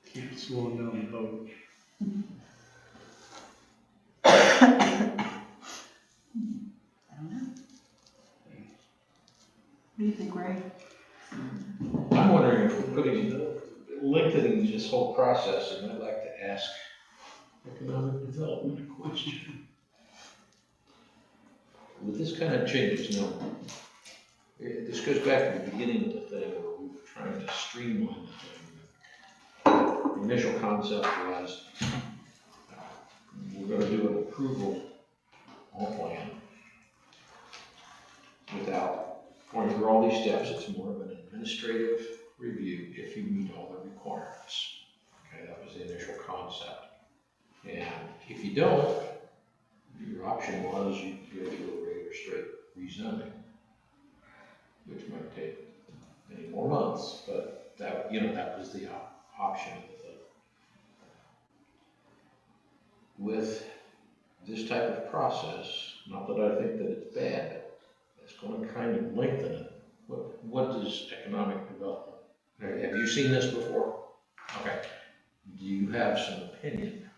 keep slowing down the vote. I don't know. What do you think, Ray? I'm wondering if we're lengthening this whole process, and I'd like to ask economic development a question. With this kind of changes, this goes back to the beginning of the thing where we were trying to streamline the thing. The initial concept was we're going to do an approval on plan without going through all these steps. It's more of an administrative review if you meet all the requirements. Okay, that was the initial concept. And if you don't, your option was you go through a regular straight rezoning, which might take many more months, but that was the option of with this type of process, not that I think that it's bad, but it's going to kind of lengthen it. What is economic development? Have you seen this before? Okay. Do you have some opinion?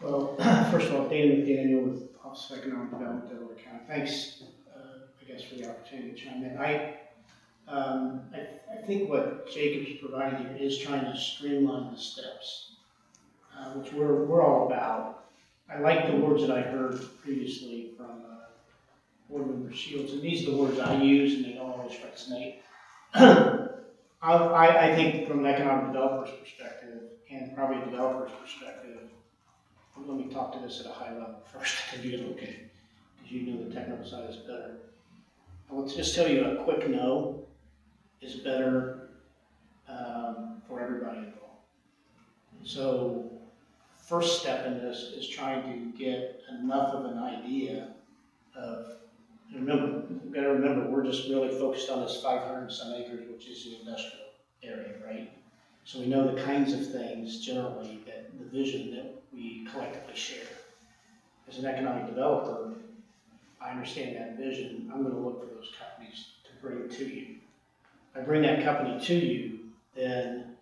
Well, first of all, Dana McDaniel with Office of Economic Development, Delaware County. Thanks, I guess, for the opportunity to chime in. I think what Jacob's providing here is trying to streamline the steps, which we're all about. I like the words that I heard previously from Board Member Shields, and these are the words I use, and they don't always resonate. I think from an economic developer's perspective, and probably a developer's perspective, let me talk to this at a high level first, if you okay, because you know the technical side is better. I will just tell you a quick no is better for everybody involved. So, first step in this is trying to get enough of an idea of, remember, you've got to remember, we're just really focused on this 500 and some acres, which is the industrial area, right? So we know the kinds of things generally that the vision that we collectively share. As an economic developer, I understand that vision. I'm going to look for those companies to bring to you. If I bring that company to you, then,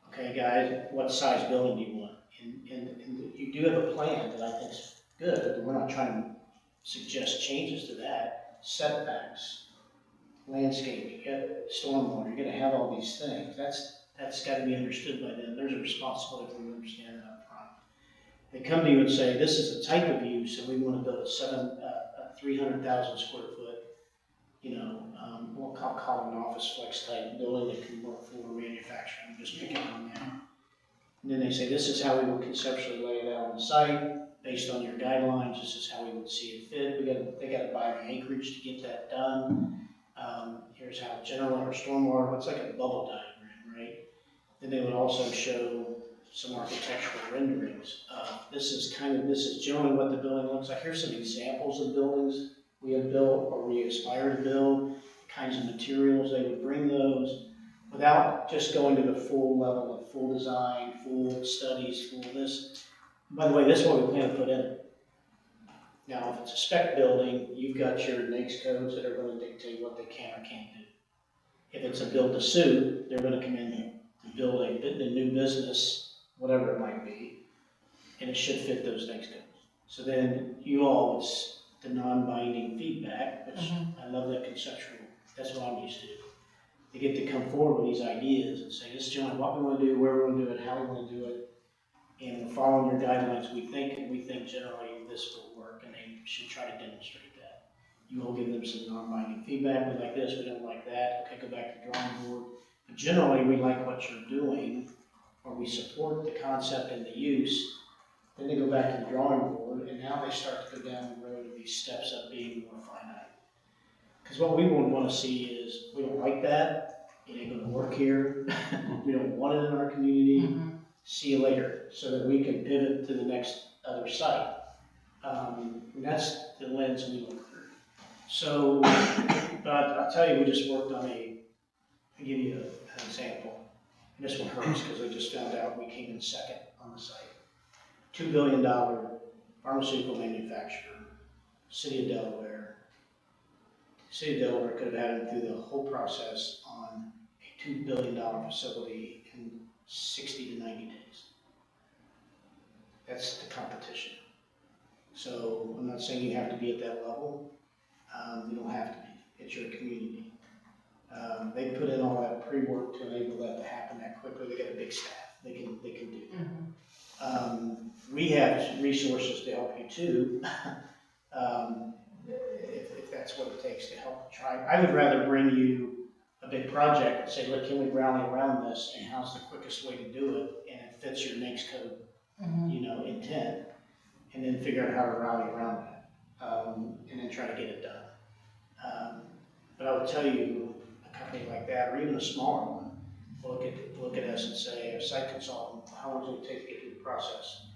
okay, guys, what size building do you want? And you do have a plan that I think is good. We're not trying to suggest changes to that. Setbacks, landscape, you got stormwater, you're going to have all these things. That's got to be understood by them. There's a responsibility for them to understand that up front. They come to you and say, this is the type of use, and we want to build a 300,000 square foot, we'll call it an office flex type building that can work for manufacturing, just picking on that. And then they say, this is how we will conceptually lay it out on the site, based on your guidelines, this is how we would see it fit. They got to buy the acreage to get that done. Here's how general or stormwater, it's like a bubble diagram, right? Then they would also show some architectural renderings. This is generally what the building looks like. Here's some examples of buildings we have built or we aspire to build, the kinds of materials. They would bring those without just going to the full level of full design, full studies, full this. By the way, this is what we plan to put in it. Now, if it's a spec building, you've got your NAICS codes that are going to dictate what they can or can't do. If it's a build to suit, they're going to come in and build the new business, whatever it might be, and it should fit those NAICS codes. So then you all, it's the non-binding feedback, which I love that conceptual, that's what I'm used to. They get to come forward with these ideas and say, this is generally what we want to do, where we want to do it, how we want to do it, and we're following your guidelines, we think generally this will work, and they should try to demonstrate that. You will give them some non-binding feedback, we like this, we don't like that, okay, go back to the drawing board. But generally, we like what you're doing, or we support the concept and the use, then they go back to the drawing board, and now they start to go down the road of these steps of being more finite. Because what we would want to see is, we don't like that, it ain't gonna work here, we don't want it in our community, see you later, so that we can pivot to the next other site. And that's the lens we look through. So, but I'll tell you, we just worked on I'll give you an example. And this one hurts because I just found out we came in second on the site. $2 billion pharmaceutical manufacturer, City of Delaware. City of Delaware could have had him through the whole process on a $2 billion facility in 60 to 90 days. That's the competition. So I'm not saying you have to be at that level. You don't have to be. It's your community. They put in all that pre-work to enable that to happen that quickly. They got a big staff. They can do that. We have resources to help you too, if that's what it takes to help try. I would rather bring you a big project and say, look, can we rally around this, and how's the quickest way to do it, and it fits your NAICS code, intent, and then figure out how to rally around that, and then try to get it done. But I would tell you, a company like that, or even a smaller one, look at us and say, a site consultant, how long does it take to get through the process?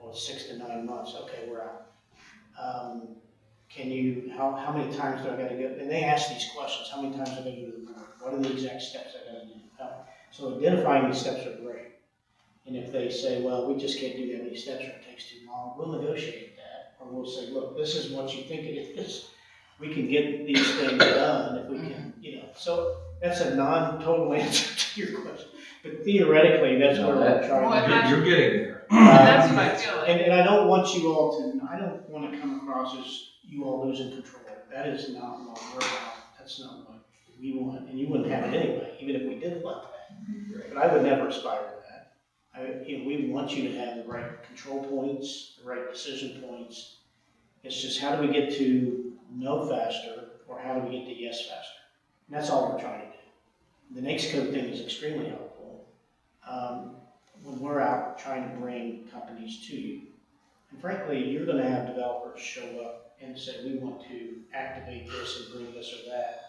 Well, it's 6 to 9 months. Okay, we're out. How many times do I got to go? And they ask these questions. How many times do I got to go to the board? What are the exact steps I got to do? So identifying these steps are great. And if they say, well, we just can't do that many steps or it takes too long, we'll negotiate that. Or we'll say, look, this is what you think it is. We can get these things done if we can, So that's a non-total answer to your question. But theoretically, that's where we're trying to You're getting there. That's what I feel like. And I don't want you all to, I don't want to come across as you all losing control. That is not what we're about. That's not what we want. And you wouldn't have it anyway, even if we did want that. But I would never aspire to that. We want you to have the right control points, the right decision points. It's just how do we get to no faster, or how do we get to yes faster? And that's all we're trying to do. The next code thing is extremely helpful when we're out trying to bring companies to you. And frankly, you're going to have developers show up and say, we want to activate this and bring this or that.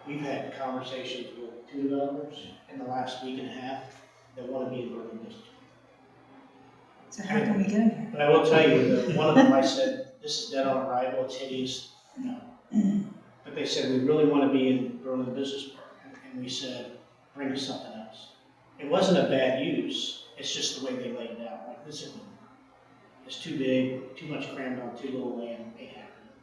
We've had conversations with 2 developers in the last week and a half that want to be in Berlin District. So how can we get in here? But I will tell you that one of them, I said, this is dead on arrival, it's hideous. No. But they said, we really want to be in Berlin Business Park. And we said, bring us something else. It wasn't a bad use, it's just the way they laid it out. Like, this isn't, it's too big, too much crammed on too little land, ain't happening.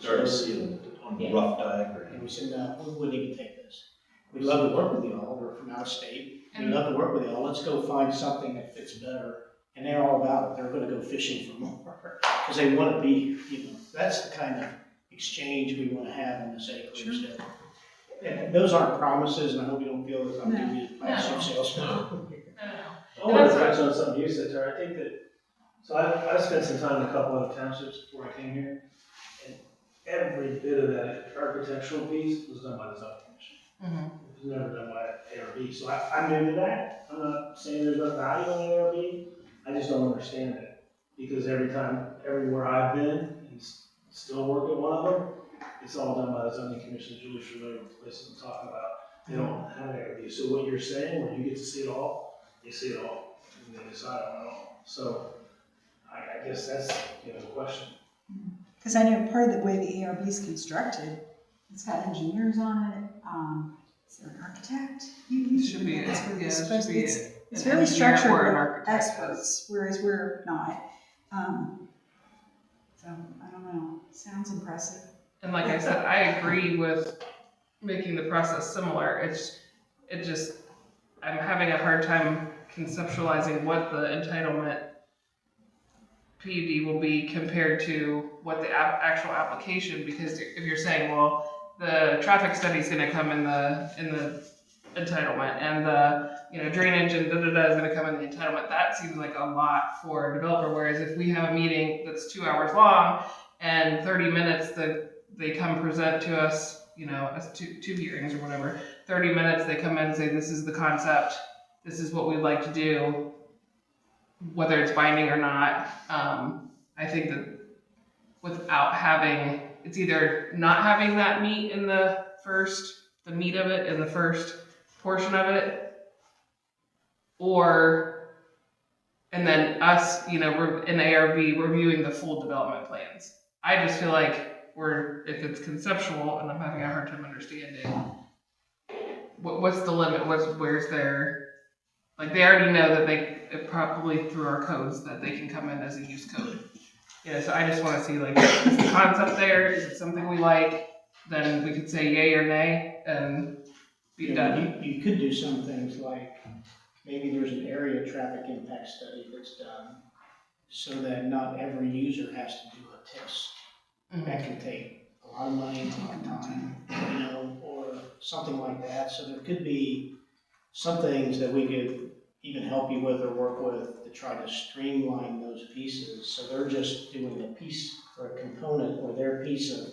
Started seeing on the rough diagram. And we said, no, we wouldn't even take this. We'd love to work with y'all, we're from out of state. We'd love to work with y'all, let's go find something that fits better. And they're all about it, they're gonna go fishing for more, because they wanna be, that's the kind of exchange we wanna have on this acreage. Sure. And those aren't promises, and I hope you don't feel that I'm giving you a passive salesman. I want to touch on something you said, Tara. I think that, so I spent some time in a couple of townships before I came here, and every bit of that architectural piece was done by the zoning commission. It was never done by ARB, so I'm new to that. I'm not saying there's no value in ARB, I just don't understand it. Because everywhere I've been, and still work at one of them, it's all done by the zoning commission. Julie's familiar with the places I'm talking about. They don't have ARB, so what you're saying, when you get to see it all, they see it all, and they decide on it all. So, I guess that's, the question. Because I know part of the way the ARB is constructed, it's got engineers on it, is there an architect? It should be, It's where yeah, it's it supposed should to be be. an It's very engineer structured or an with architect. experts, whereas we're not. So, I don't know, sounds impressive. And like I said, I agree with making the process similar. I'm having a hard time conceptualizing what the entitlement PUD will be compared to what the actual application, because if you're saying, well, the traffic study is gonna come in the entitlement, and the drainage and da-da-da is gonna come in the entitlement, that seems like a lot for a developer, whereas if we have a meeting that's 2 hours long, and 30 minutes that they come present to us, as two hearings or whatever, 30 minutes they come in and say, this is the concept, this is what we'd like to do, whether it's binding or not. I think that without having, it's either not having that meat in the meat of it in the first portion of it, and then us, in ARB reviewing the full development plans. I just feel like if it's conceptual, and I'm having a hard time understanding, what's the limit? Where's their, they already know that it probably through our codes that they can come in as a use code. So I just want to see, is the concept there? Is it something we like? Then we could say yay or nay and be done. You could do some things like, maybe there's an area traffic impact study that's done, so that not every user has to do a test. That can take a lot of money, a lot of time, or something like that. So there could be some things that we could even help you with or work with to try to streamline those pieces. So they're just doing a piece or a component or their piece of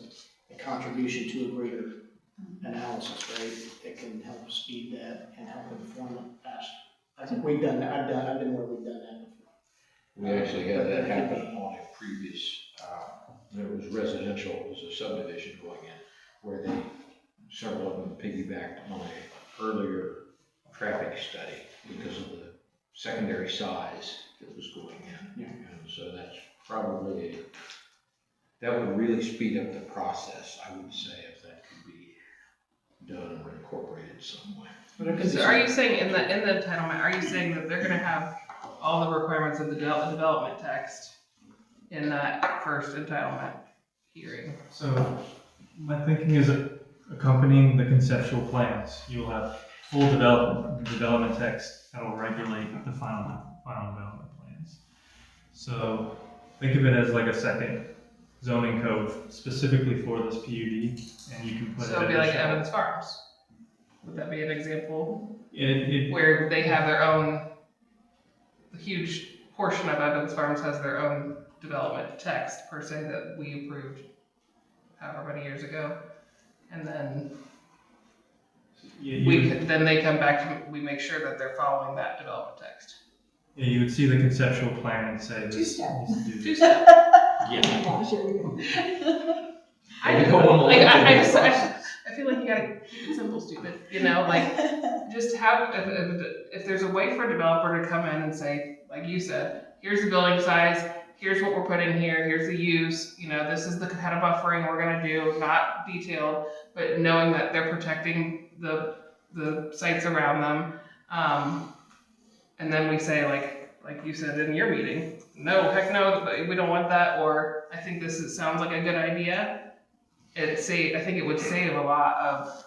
a contribution to a greater analysis, right? That can help speed that and help inform it faster. I think we've done that. I've been where we've done that before. We actually had that happen on a previous, there was residential, it was a subdivision going in, where several of them piggybacked on a earlier traffic study because of the secondary size that was going in. Yeah. And so that's probably that would really speed up the process, I would say, if that could be done or incorporated some way. But it could be So are you saying in the entitlement, are you saying that they're gonna have all the requirements of the development text in that first entitlement hearing? So my thinking is accompanying the conceptual plans, you'll have full development text that will regulate the final development plans. So think of it as like a second zoning code specifically for this PUD, and you can put So it'd be like additional- Evans Farms. Would that be an example? It, Where they have their own, a huge portion of Evans Farms has their own development text per se that we approved however many years ago. And then then they come back to, we make sure that they're following that development text. yeah, you would see the conceptual plan and say this needs Two-step. to do this. Two-step. Yeah, sure you do. I We don't wanna like, limit I the just, process. I feel like you gotta keep it simple, stupid, you know, like, just have, if there's a way for a developer to come in and say, like you said, here's the building size, here's what we're putting here, here's the use, you know, this is the kind of buffering we're gonna do, not detailed, but knowing that they're protecting the sites around them. And then we say, like you said in your meeting, no, heck no, we don't want that, or I think sounds like a good idea. I think it would save a lot of.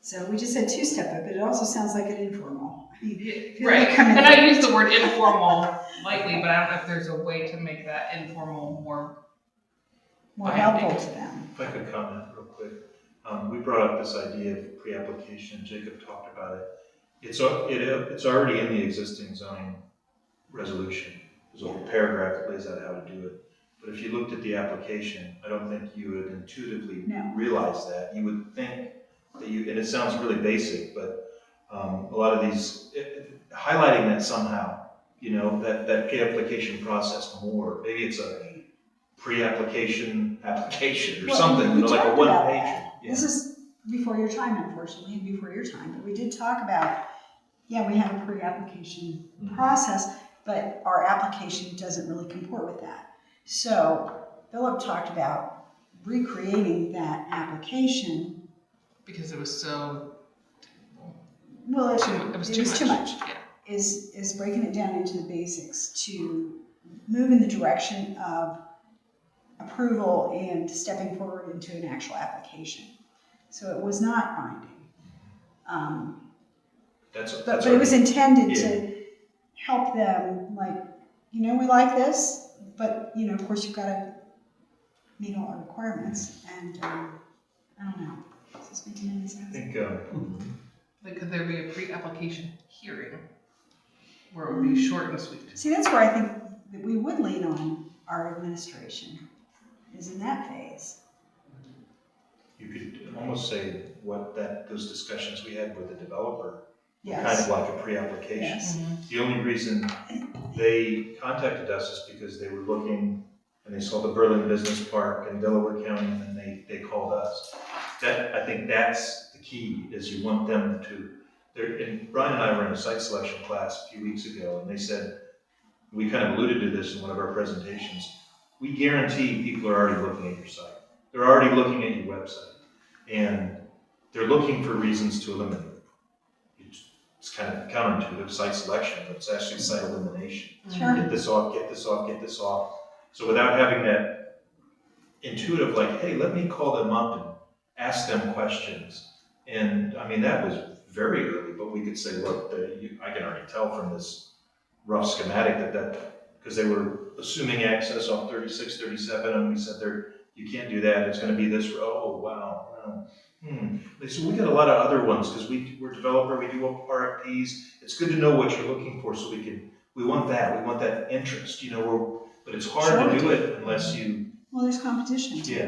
So we just said two-step, but it also sounds like an informal. I mean, if you're Right, gonna come in and I use the word informal lightly, but I don't know if there's a way to make that informal more helpful to them. If I could comment real quick. We brought up this idea of pre-application, Jacob talked about it. It's already in the existing zoning resolution. There's a paragraph that lays out how to do it. But if you looked at the application, I don't think you would intuitively realize that. You would think that and it sounds really basic, but a lot of these, highlighting that somehow, you know, that pre-application process more. Maybe it's a pre-application application or something, you know, like a one-page. This is before your time, unfortunately, and before your time, but we did talk about, we have a pre-application process, but our application doesn't really comport with that. So Philip talked about recreating that application. because it was so. Well, it was too much. Yeah. Is breaking it down into the basics to move in the direction of approval and stepping forward into an actual application. So it was not binding. But it was intended to help them, like, we like this, but, of course you've got to meet all our requirements, and, I don't know. Is this making any sense? I think, Like, could there be a pre-application hearing where it would be short and sweet? See, that's where I think that we would lean on our administration, is in that phase. you could almost say those discussions we had with the developer, Yes. kind of like a pre-application. Yes. The only reason they contacted us is because they were looking and they saw the Berlin Business Park in Delaware County, and then they called us. I think that's the key, is you want them to, and Brian and I were in a site selection class a few weeks ago, and they said, we kind of alluded to this in one of our presentations, we guarantee people are already looking at your site. They're already looking at your website, and they're looking for reasons to eliminate. It's kind of counterintuitive, site selection, but it's actually site elimination. Sure. Get this off, get this off, get this off. So without having that intuitive, like, hey, let me call them up and ask them questions. And I mean, that was very early, but we could say, look, I can already tell from this rough schematic because they were assuming access off 36, 37, and we said you can't do that, it's gonna be this, oh, wow. So we got a lot of other ones, because we're a developer, we do RFPs. It's good to know what you're looking for, so we want that interest, but it's hard to do it unless you. Well, there's competition too. Yeah.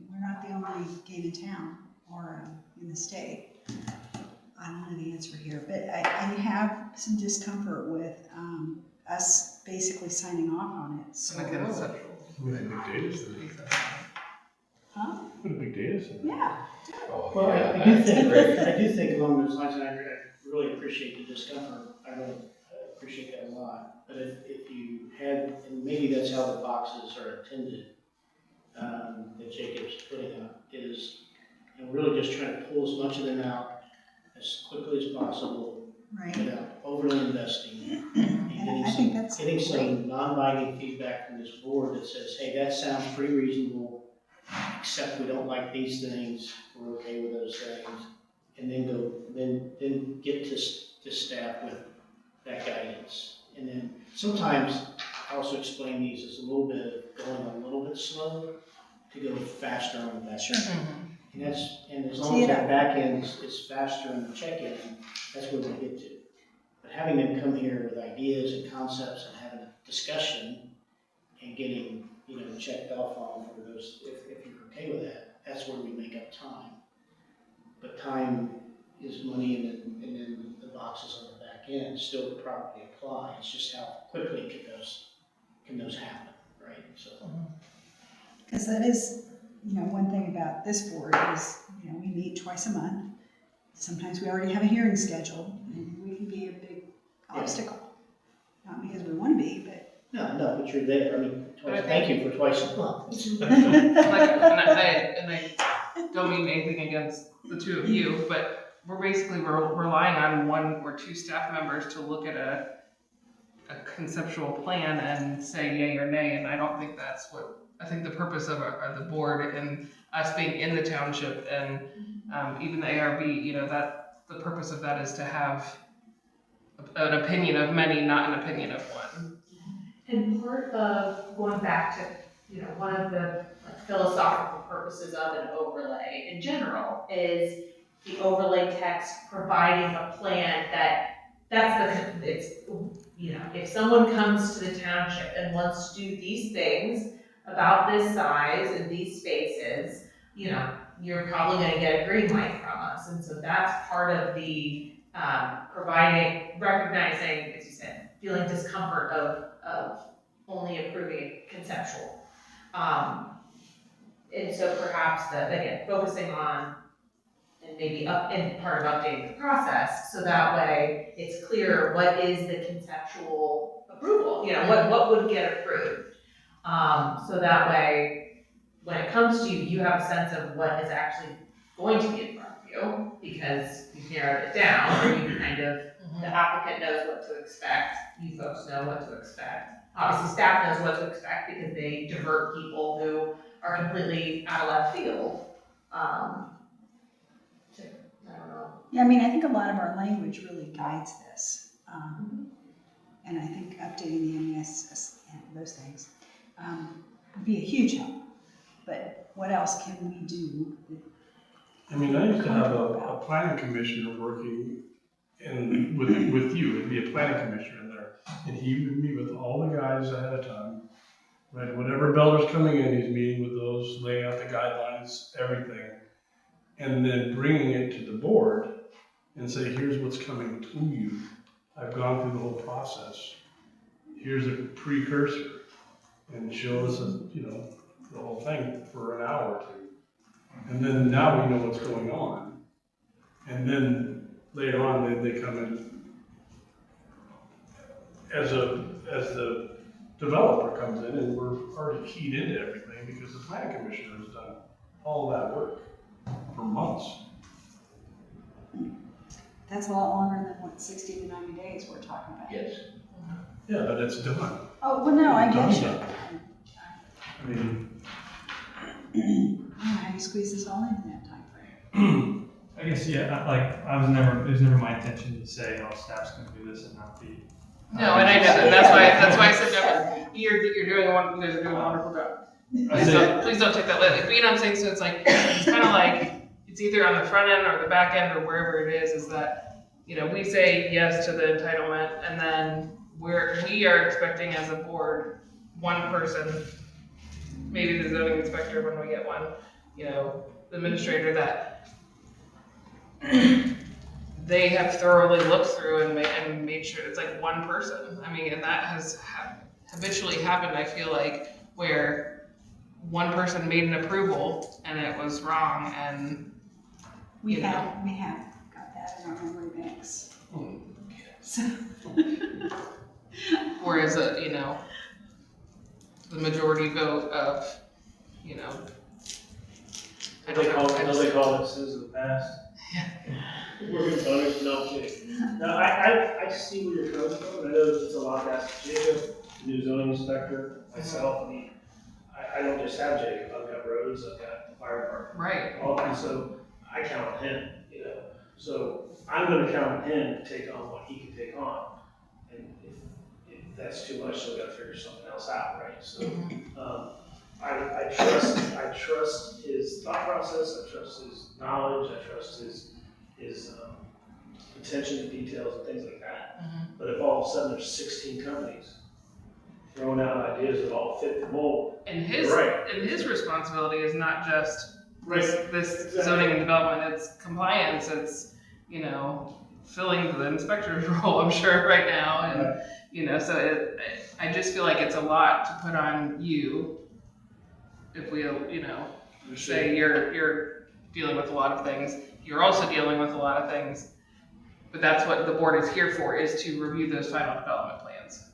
We're not the only game in town or in the state. I don't know the answer here, but I have some discomfort with us basically signing off on it. So, Like a conceptual. With a big data center. huh? With a big data center. Yeah. Well, I do think along those lines, and I really appreciate the discomfort. I really appreciate that a lot. But if you had, and maybe that's how the boxes are intended, that Jacob's putting up, is, really just trying to pull as much of them out as quickly as possible Right. without overly investing. And I think that's Getting great. some non-binding feedback from this board that says, hey, that sounds pretty reasonable, except we don't like these things, we're okay with those things. And then get to staff with that guidance. And then sometimes I also explain these as a little bit of going a little bit slow to go faster on the back. Sure. And as Tee long as it that up. back end is faster in the check-in, that's where we get to. But having them come here with ideas and concepts and having a discussion and getting, checked off on for those, if you're okay with that, that's where we make up time. But time is money, and then the boxes on the back end still properly apply. It's just how quickly can those happen, right? So. Because that is, one thing about this board is, we meet twice a month. Sometimes we already have a hearing scheduled, and we can be a big obstacle. Not because we want to be, but. No, but you're there. I mean, thank you for twice a month. Like, and I don't mean anything against the two of you, but we're relying on one or two staff members to look at a conceptual plan and say yay or nay, and I don't think that's what, I think the purpose of the board and us being in the township and even the ARB, that the purpose of that is to have an opinion of many, not an opinion of one. And part of going back to, one of the philosophical purposes of an overlay in general is the overlay text providing a plan if someone comes to the township and wants to do these things about this size and these spaces, you're probably gonna get a green light from us. And so that's part of the recognizing, as you said, feeling discomfort of only approving conceptual. And so perhaps again, focusing on and maybe part of updating the process, so that way it's clear what is the conceptual approval, what would get approved. So that way, when it comes to you, you have a sense of what is actually going to be in front of you, because you've narrowed it down, or you kind of, the applicant knows what to expect, you folks know what to expect. Obviously, staff knows what to expect because they divert people who are completely out of left field. I don't know. Yeah, I think a lot of our language really guides this. And I think updating the MES and those things would be a huge help. But what else can we do? I used to have a planning commissioner working with you. It'd be a planning commissioner in there. And he would meet with all the guys ahead of time. Right, whatever builder's coming in, he's meeting with those, laying out the guidelines, everything. And then bringing it to the board and say, here's what's coming to you. I've gone through the whole process. Here's a precursor. And show us, the whole thing for an hour or two. And then now we know what's going on. And then later on, they come in as the developer comes in, and we're already keyed into everything because the planning commissioner has done all that work for months. That's a lot longer than what 60 to 90 days we're talking about. Yes. Yeah, but it's done. Oh, well, no, I get you. Done. I mean, I don't know how you squeeze this all into that time frame. I guess, yeah, it was never my intention to say, oh, staff's gonna do this and not the. No, and I know that, that's why I said, no, you guys are doing a wonderful job. Please don't take that lightly, but I'm saying, so it's kind of like, it's either on the front end or the back end or wherever it is that, we say yes to the entitlement, and then we are expecting as a board, one person, maybe the zoning inspector when we get one, the administrator, that they have thoroughly looked through and made sure it's like one person. And that has habitually happened, I feel like, where one person made an approval and it was wrong, and We have got that in our memory banks. So. whereas the majority vote of, They call it sins of the past. We're gonna punish, no, I'm kidding. No, I see where you're coming from, and I know it's a lot to ask Jacob, the new zoning inspector, myself, I mean, I don't just have Jacob, I've got roads, I've got the fire department. Right. All, and so I count on him, you know, so I'm gonna count on him to take on what he can take on. And if that's too much, so we gotta figure something else out, right? So, I trust his thought process, I trust his knowledge, I trust his attention to details and things like that. But if all of a sudden there's 16 companies throwing out ideas that all fit the mold, And his Right. and his responsibility is not just this Exactly. zoning and development, it's compliance, it's, you know, filling the inspector's role, I'm sure, right now. And you know, so I just feel like it's a lot to put on you if we, you know, say you're dealing with a lot of things, you're also dealing with a lot of things, but that's what the board is here for, is to review those final development plans.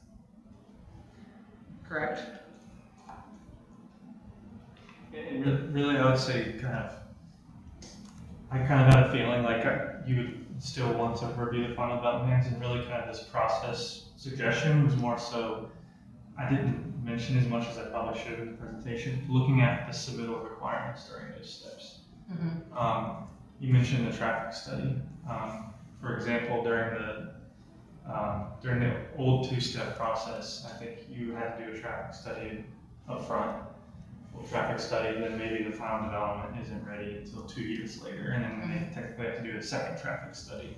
Correct? And really, I would say I kind of had a feeling like you would still want to review the final development plans, and really kind of this process suggestion was more so, I didn't mention as much as I probably should in the presentation, looking at the submittal requirements during those steps. You mentioned the traffic study. For example, during the old two-step process, I think you had to do a traffic study up front. Traffic study, then maybe the final development isn't ready until 2 years later, and then they technically have to do a second traffic study.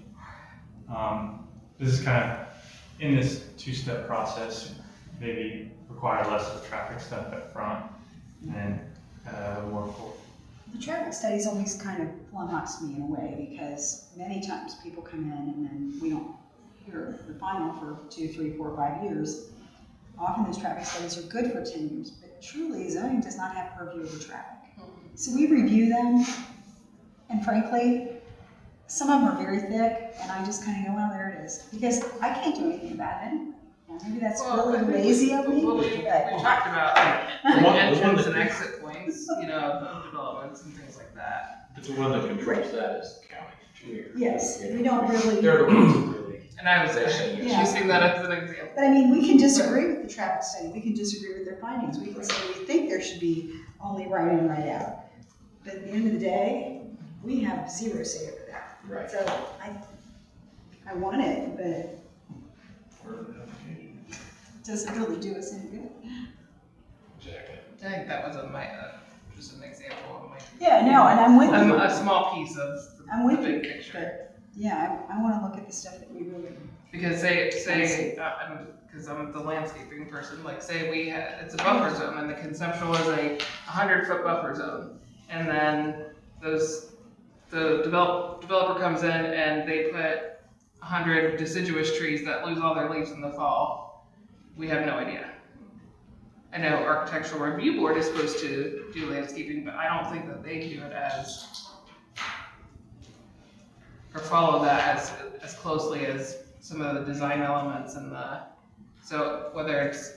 This is kind of, in this two-step process, maybe require less of a traffic study up front, and more full. The traffic studies always kind of flummox me in a way, because many times people come in and then we don't hear the final for 2, 3, 4, 5 years. Often those traffic studies are good for 10 years, but truly zoning does not have purview over traffic. So we review them, and frankly, some of them are very thick, and I just kind of go, well, there it is, because I can't do anything about it. Now, maybe that's really lazy of me, Well, we but talked about The one entrance that- and exit points, you know, of developments and things like that. But the one that controls that is the county. Too. yes, we don't really. They're the ones that really, And I was they're saying Yeah. using that as an example. But I mean, we can disagree with the traffic study, we can disagree with their findings, we can say we think there should be only right in, right out. But at the end of the day, we have zero say over that. Right. So I want it, but it doesn't really do us any good. exactly. I think that was just an example of my. Yeah, no, and I'm with you. A small piece of I'm the with big you, picture. Yeah, I wanna look at the stuff that we really. Because because I'm the landscaping person, like say it's a buffer zone, and the conceptual is a 100-foot buffer zone. And then the developer comes in and they put 100 deciduous trees that lose all their leaves in the fall. We have no idea. I know Architectural Review Board is supposed to do landscaping, but I don't think that they do it or follow that as closely as some of the design elements and so whether it's,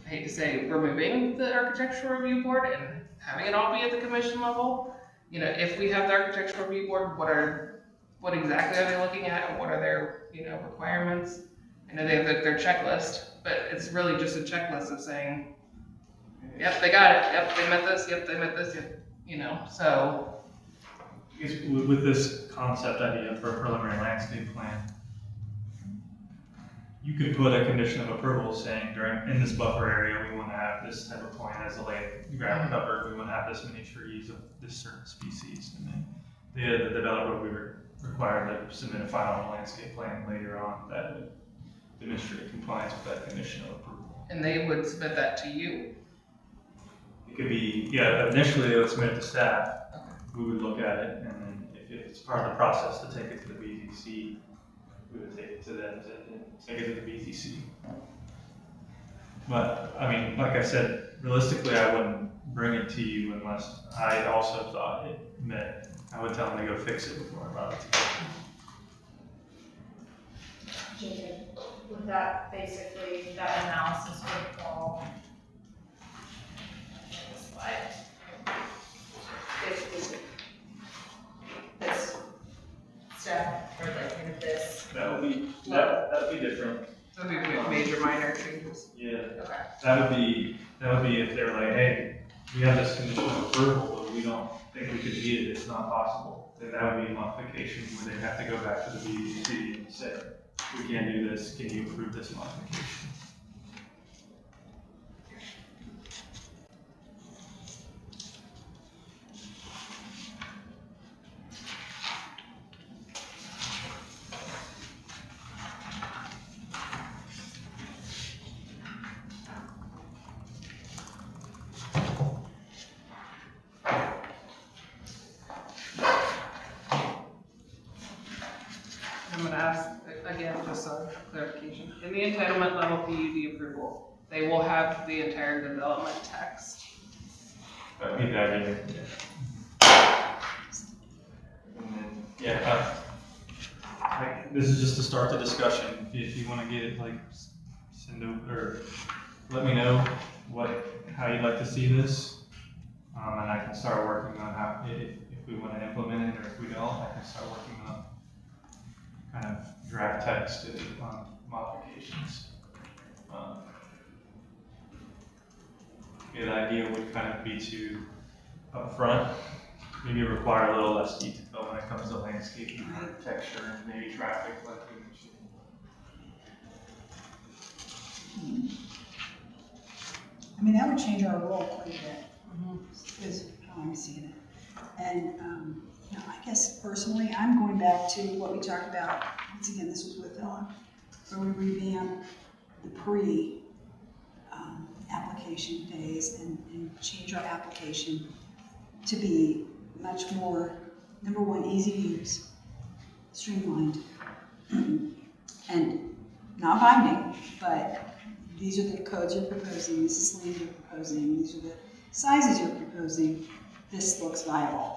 I hate to say, removing the Architectural Review Board and having it all be at the commission level, you know, if we have the Architectural Review Board, what exactly are they looking at, and what are their, you know, requirements? I know they have their checklist, but it's really just a checklist of saying, yep, they got it, yep, they met this, yep, they met this, yep, you know, so. I guess with this concept idea for a preliminary landscape plan, you could put a condition of approval saying in this buffer area, we want to have this type of point as a ground cover, we want to have this many trees of this certain species, and then the developer would be required to submit a final landscape plan later on that would demonstrate compliance with that condition of approval. And they would submit that to you? It could be, initially they would submit it to staff. We would look at it, and then if it's part of the process to take it to the BZC, we would take it to them to take it to the BZC. But, I mean, like I said, realistically, I wouldn't bring it to you unless I also thought it met. I would tell them to go fix it before I brought it to you. Jacob, with that, basically, that analysis would fall. Slide. Basically, that's That would be if they're like, hey, we have this conditional approval, but we don't think we could meet it, it's not possible. Then that would be a modification where they have to go back to the BZC and say, we can't do this, can you approve this modification? I'm gonna ask, again, just a clarification. In the entitlement level PUD approval, they will have the entire development text. But maybe I didn't. Yeah, like, this is just to start the discussion. If you wanna get it, like, send over, or let me know how you'd like to see this. And I can start working on how, if we wanna implement it, or if we don't, I can start working on kind of draft text to modifications. The idea would kind of be to upfront, maybe require a little less detail when it comes to landscaping, texture, and maybe traffic, like we mentioned. I mean, that would change our role quite a bit, is how I'm seeing it. And, you know, I guess personally, I'm going back to what we talked about, once again, this was with Ellen, where we revamp the application phase and change our application to be much more, number one, easy to use, streamlined, and not binding, but these are the codes you're proposing, this is land you're proposing, these are the sizes you're proposing, this looks viable.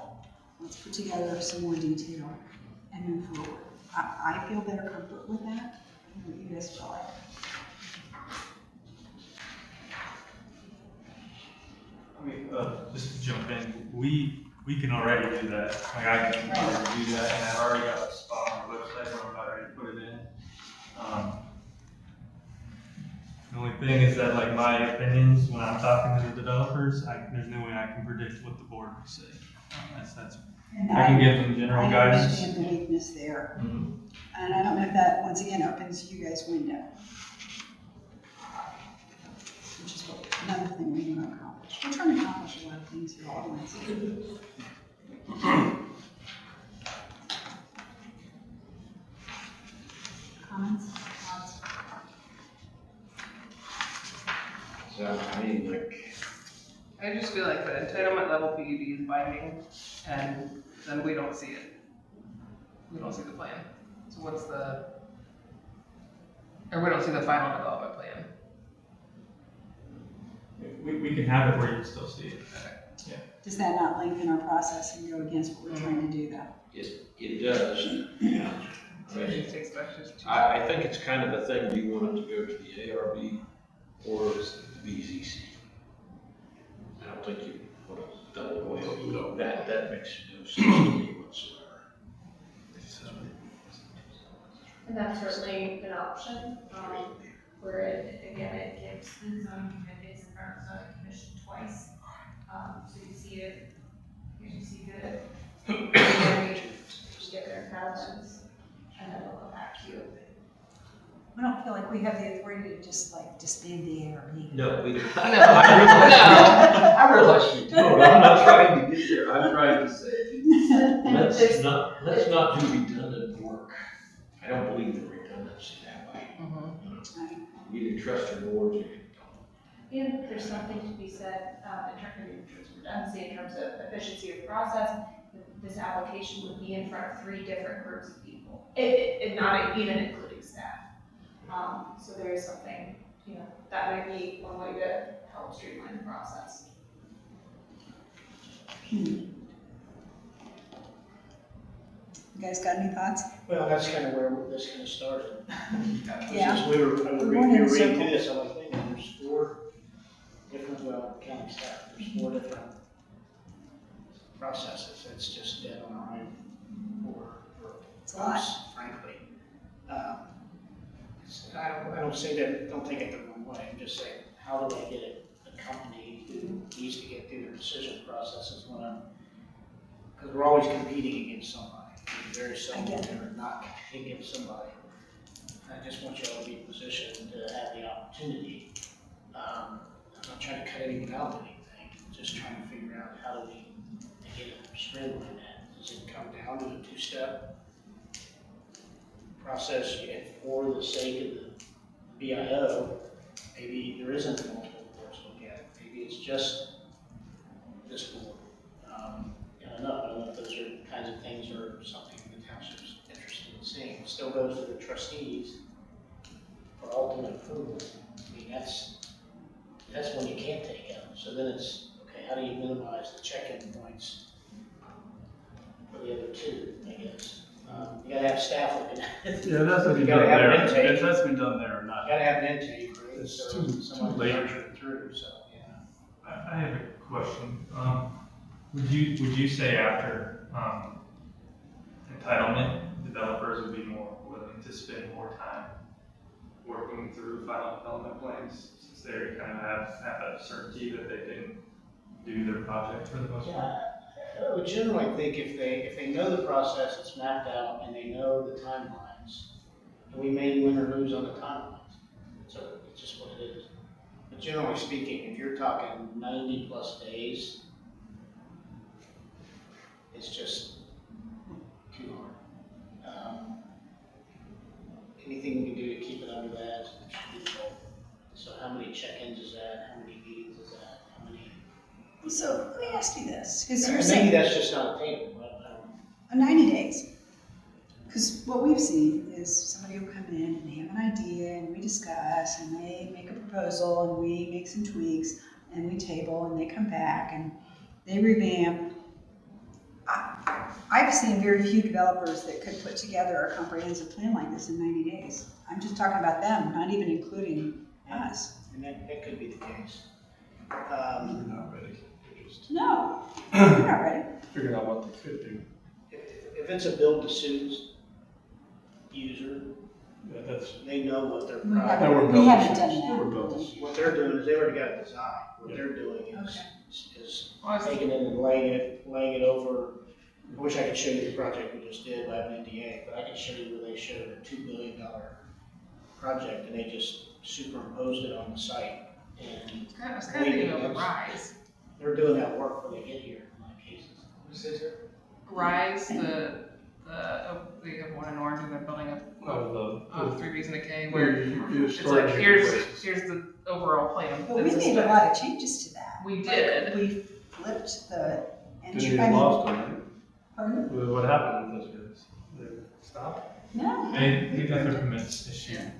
Let's put together some more detail and move forward. I feel better comfort with that. I don't know what you guys feel like. I mean, just to jump in, we can already do that. Like, I can already do that, and I've already got a spot on the website where I'm about ready to put it in. The only thing is that, like, my opinions, when I'm talking to the developers, there's no way I can predict what the board would say. I can give them general guidance. I understand the weakness there. And I don't know if that, once again, opens you guys' window. Which is another thing we want to accomplish. We're trying to accomplish a lot of things here all at once. Comments? Thoughts? So, I mean, like, I just feel like the entitlement level PUD is binding, and then we don't see it. We don't see the plan. So what's or we don't see the final development plan. We can have it where you can still see it. Does that not lengthen our process and go against what we're trying to do, though? it does. Yeah. So it just takes back just two. I think it's kind of a thing, do you want it to go to the ARB or the BZC? I don't think you want to double whale, that makes no sense to me whatsoever. And that's certainly an option, where it gives the zoning committees in front of the zoning commission twice. So you see it, you see the, you get their comments, and then they'll come back to you. We don't feel like we have the authority to just like disband the ARB. No, we don't. No. I realize you don't. I'm not trying to get there. I'm trying to say, let's not do redundant work. I don't believe in redundancy that way. You either trust your boards or you don't. And there's something to be said, in terms of redundancy, in terms of efficiency of process. This application would be in front of 3 different groups of people, it not even including staff. So there is something, that might be one way to help streamline the process. You guys got any thoughts? Well, that's kind of where this kind of started. Yeah. Since we were reading through this, I'm like thinking, there's 4 different, county staff, there's 4 different processes. It's just dead on our end It's a lot. us, frankly. I don't say that, don't take it the wrong way. I'm just saying, how how do I get a company who needs to get through their decision processes because we're always competing against somebody. Very seldom we're not competing against somebody. I just want you all to be positioned to have the opportunity. I'm not trying to cut anyone out of anything, just trying to figure out how do we get it streamlined that. Does it come down to a two-step process and for the sake of the BIO, maybe there isn't multiple boards to look at. Maybe it's just this board. I don't know if those are kinds of things or something the township's interested in seeing. It still goes to the trustees for ultimate approval. I mean, that's when you can't take out. So then it's, okay, how do you minimize the check-in points for the other two, I guess? You gotta have staff looking at it. Yeah, that's what You you gotta done have an there. intake. It has to be done there or You not. gotta have an intake, right? It's So too someone late. can filter it through, so, yeah. I have a question. Would you say after entitlement, developers would be more willing to spend more time working through final development plans since they kind of have a certainty that they can do their project for the most part? Yeah, I would generally think if they know the process, it's mapped out, and they know the timelines, and we may win or lose on the timelines. So it's just what it is. But generally speaking, if you're talking 90+ days, it's just too hard. Anything we can do to keep it under that, it should be goal. So how many check-ins is that? How many meetings is that? How many? So let me ask you this, because you're Maybe saying that's just not attainable, but I don't know. 90 days. Because what we've seen is somebody will come in and they have an idea and we discuss and they make a proposal and we make some tweaks and we table and they come back and they revamp. I've seen very few developers that could put together a comprehensive plan like this in 90 days. I'm just talking about them, not even including us. And that could be the case. They're not ready. They're just No, you're not ready. figuring out what they could do. If it's a build to suit user, Yeah, that's, they know what their We product, haven't, we haven't done They were that. built. what they're doing is they already got a design. What Yeah. they're doing is Well, I was taking it and laying it over. I wish I could show you the project we just did, but I have an NDA, but I can show you where they showed a $2 billion project and they just superimposed it on the site. And I was kind of thinking of Rise. they're doing that work when they get here in a lot of cases. What is it? Rise, they have one in Orange and they're building a 3 Bs and a K where it's like, here's the overall plan. But we It's a made a spec. lot of changes to that. We did. We flipped the Didn't entry, you I mean, lost them, pardon? right? What happened with those guys? They stopped? No. They got their permits issued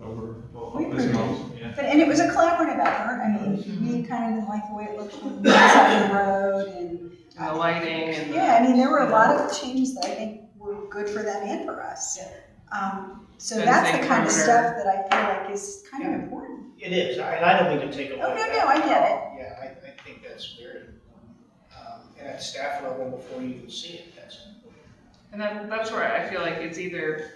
over, We this approved month, yeah. But, and it was a collaborative effort. I mean, we kind of didn't like the way it looked from the side of the road and. And the lighting and. Yeah, I mean, there were a lot of changes that I think were good for them and for us. So Fencing, that's the kind of perimeter. stuff that I feel like is kind of important. It is, and I don't mean to take away. Oh, no, that. no, I get it. Yeah, I think that's very important. And at staff level, before you even see it, that's important. And that's where I feel like it's either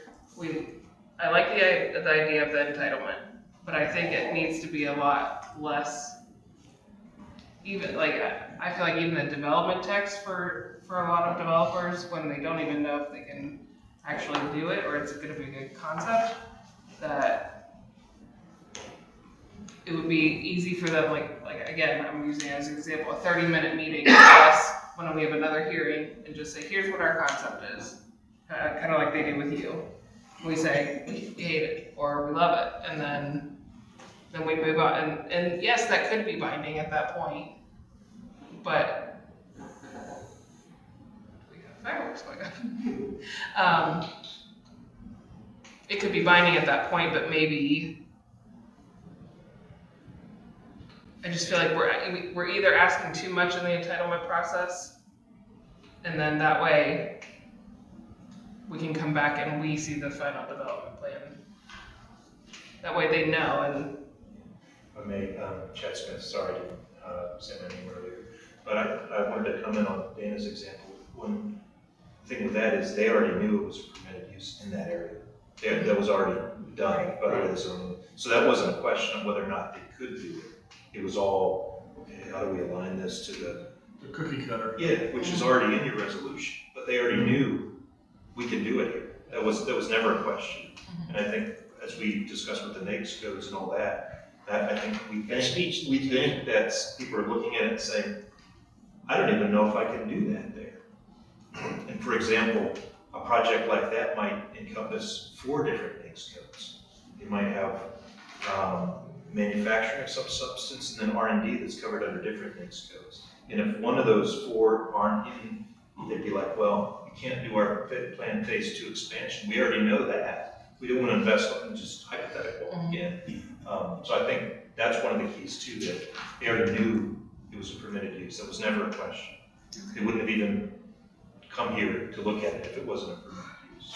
I like the idea of the entitlement, but I think it needs to be a lot less. Even like I feel like even the development text for a lot of developers when they don't even know if they can actually do it or it's going to be a good concept, that it would be easy for them. Like again, I'm using as an example a 30-minute meeting with us when we have another hearing and just say here's what our concept is, kind of like they do with you. We say we hate it or we love it, and then we move on. And yes, that could be binding at that point, but we got fireworks going on. It could be binding at that point, but maybe I just feel like we're either asking too much in the entitlement process, and then that way we can come back and we see the final development plan. That way they know. And I may, Chad Smith, sorry to say my name earlier, but I wanted to comment on Dana's example. One thing with that is they already knew it was permitted use in that area. That was already done by the zoning. So that wasn't a question of whether or not they could do it. It was all, okay, how do we align this to the, cookie cutter. yeah, which is already in your resolution, but they already knew we can do it here. That was never a question. And I think as we discussed with the NAICS codes and all that I think we think that people are looking at it and saying, I don't even know if I can do that there. And for example, a project like that might encompass 4 different NAICS codes. It might have manufacturing of some substance and then R&D that's covered under different NAICS codes. And if one of those 4 aren't in, they'd be like, well, we can't do our plan phase 2 expansion. We already know that. We don't want to invest in just hypothetical again. So I think that's one of the keys too, that they already knew it was a permitted use. That was never a question. They wouldn't have even come here to look at it if it wasn't a permitted use.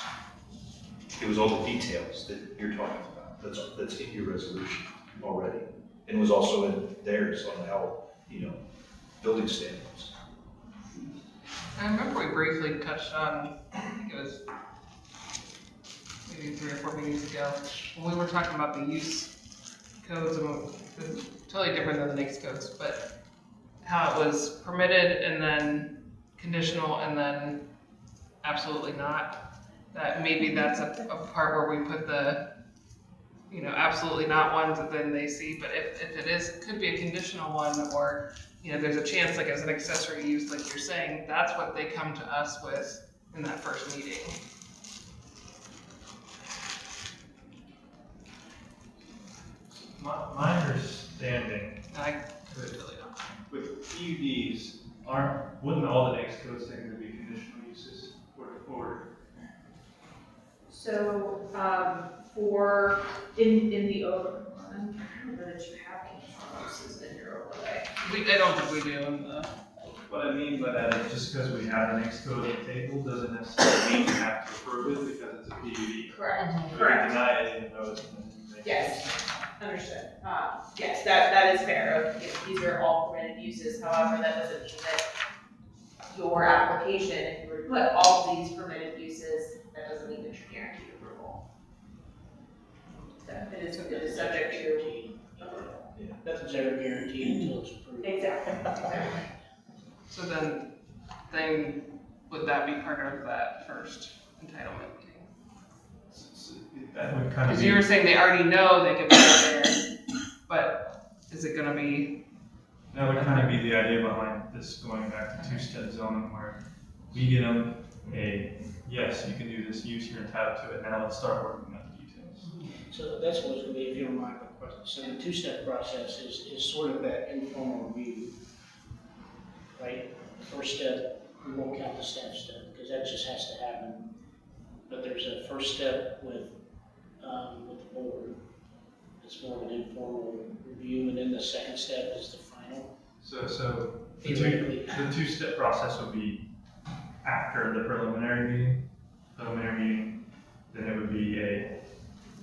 It was all the details that you're talking about. That's in your resolution already. And it was also in theirs on how, building standards. I remember we briefly touched on, I think it was maybe 3 or 4 meetings ago, when we were talking about the use codes, and it's totally different than the NAICS codes, but how it was permitted and then conditional and then absolutely not. That maybe that's a part where we put the, absolutely not ones that then they see, but if it is, it could be a conditional one, or, there's a chance, like as an accessory use, like you're saying, that's what they come to us with in that first meeting. My understanding I really don't. with PUDs wouldn't all the NAICS codes technically be conditional uses or So, for, in the over, I don't remember that you have conditional uses in your overlay. I don't think we do in the, what I mean by that is just because we have an NAICS code on the table doesn't necessarily mean we have to approve it because it's a PUD. Correct. We can deny it even though it's an Yes, understood. Yes, that is fair. These are all permitted uses, however, that doesn't mean that your application, if you were to put all of these permitted uses, that doesn't mean that you're guaranteed approval. So it is subject to approval. Nothing's ever guaranteed until it's approved. Exactly. so then would that be part of that first entitlement meeting? That would kind of Because be. you were saying they already know they could put it there, but is it gonna be? That would kind of be the idea behind this going back to 2-step zoning, where we get them yes, you can do this use, you're entitled to it, now let's start working out the details. So that's what it's gonna be, if you don't mind my question. So the 2-step process is sort of that informal review, right? The first step, we won't count the staff step, because that just has to happen. But there's a first step with the board. It's more of an informal review, and then the second step is the final. So the Theoretically. 2-step process would be after the preliminary meeting, then it would be a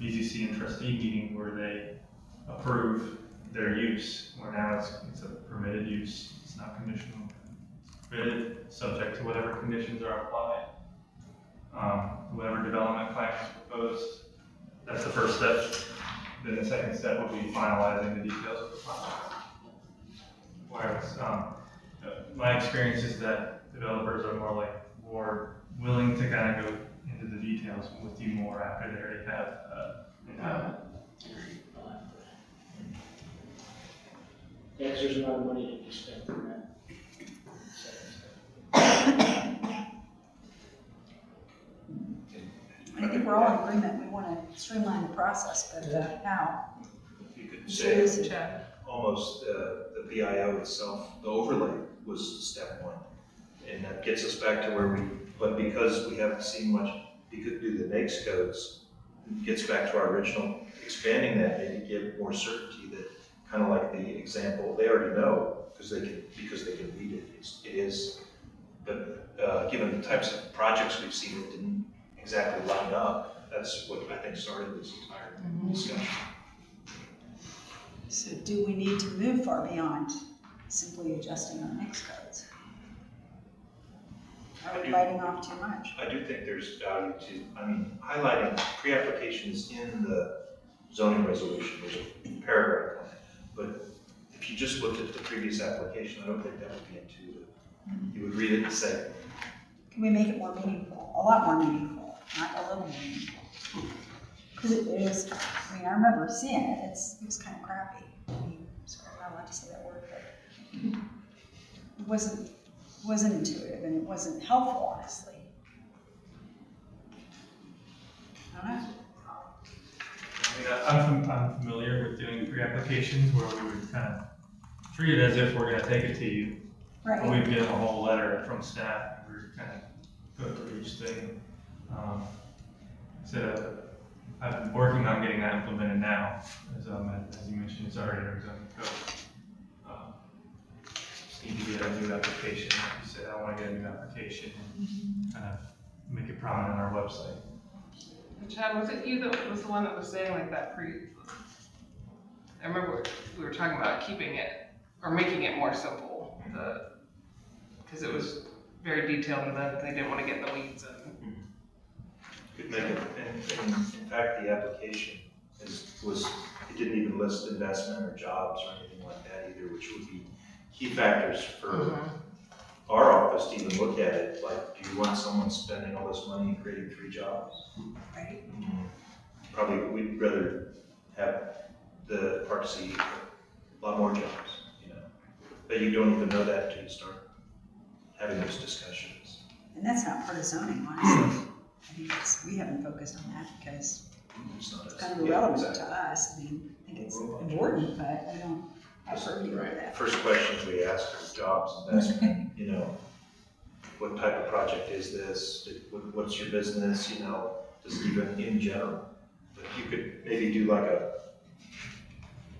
BZC and trustee meeting where they approve their use, where now it's a permitted use, it's not conditional. It's permitted, subject to whatever conditions are applied. Whatever development plan is proposed, that's the first step. Then the second step would be finalizing the details of the plan. Whereas, my experience is that developers are more willing to kind of go into the details with you more after they already have, Yeah, 'cause there's a lot of money to be spent on that. I think we're all in agreement, we want to streamline the process, but how? You could So say is it- almost the PIO itself, the overlay was step 1. And that gets us back to where but because we haven't seen much, you could do the NAICS codes, it gets back to our original, expanding that, maybe give more certainty that, kind of like the example, they already know, because they can read it. It is, but given the types of projects we've seen, it didn't exactly line up. That's what I think started this entire discussion. So do we need to move far beyond simply adjusting our mix codes? Are we biting off too much? I do think there's value to, highlighting pre-applications in the zoning resolution, there's a paragraph on it. But if if you just looked at the previous application, I don't think that would be intuitive. You would read it and say, Can we make it more meaningful, a lot more meaningful, not a little more meaningful? Because it is, I mean, I remember seeing it, it was kind of crappy. I mean, sorry, I'm not allowed to say that word, but it wasn't intuitive and it wasn't helpful, honestly. I don't know. I mean, I'm familiar with doing pre-applications where we would kind of treat it as if we're gonna take it to you. But Right, we'd give them a whole letter from staff, and we're kind of go through each thing. So I've been working on getting that implemented now, as you mentioned, it's already in our zoning code. Just need to get a new application, like you said, I wanna get a new application and kind of make it prominent on our website. Chad, was it you that was the one that was saying like that I remember we were talking about keeping it, or making it more simple, because it was very detailed and then they didn't want to get in the weeds and. could make it, and in fact, the application it didn't even list investment or jobs or anything like that either, which would be key factors for our office to even look at it. Like, do you want someone spending all this money and creating 3 jobs? right. Probably, we'd rather have the park see a lot more jobs, you know. But you don't even know that until you start having those discussions. And that's not part of zoning, honestly. I mean, we haven't focused on that because It's not it's as- kind of yeah, irrelevant exactly. to us. I mean, I think it's important, but we don't have purview over that. First questions we ask are jobs, investment, you know, what type of project is this? What's your business, you know, just even in general. But you could maybe do like a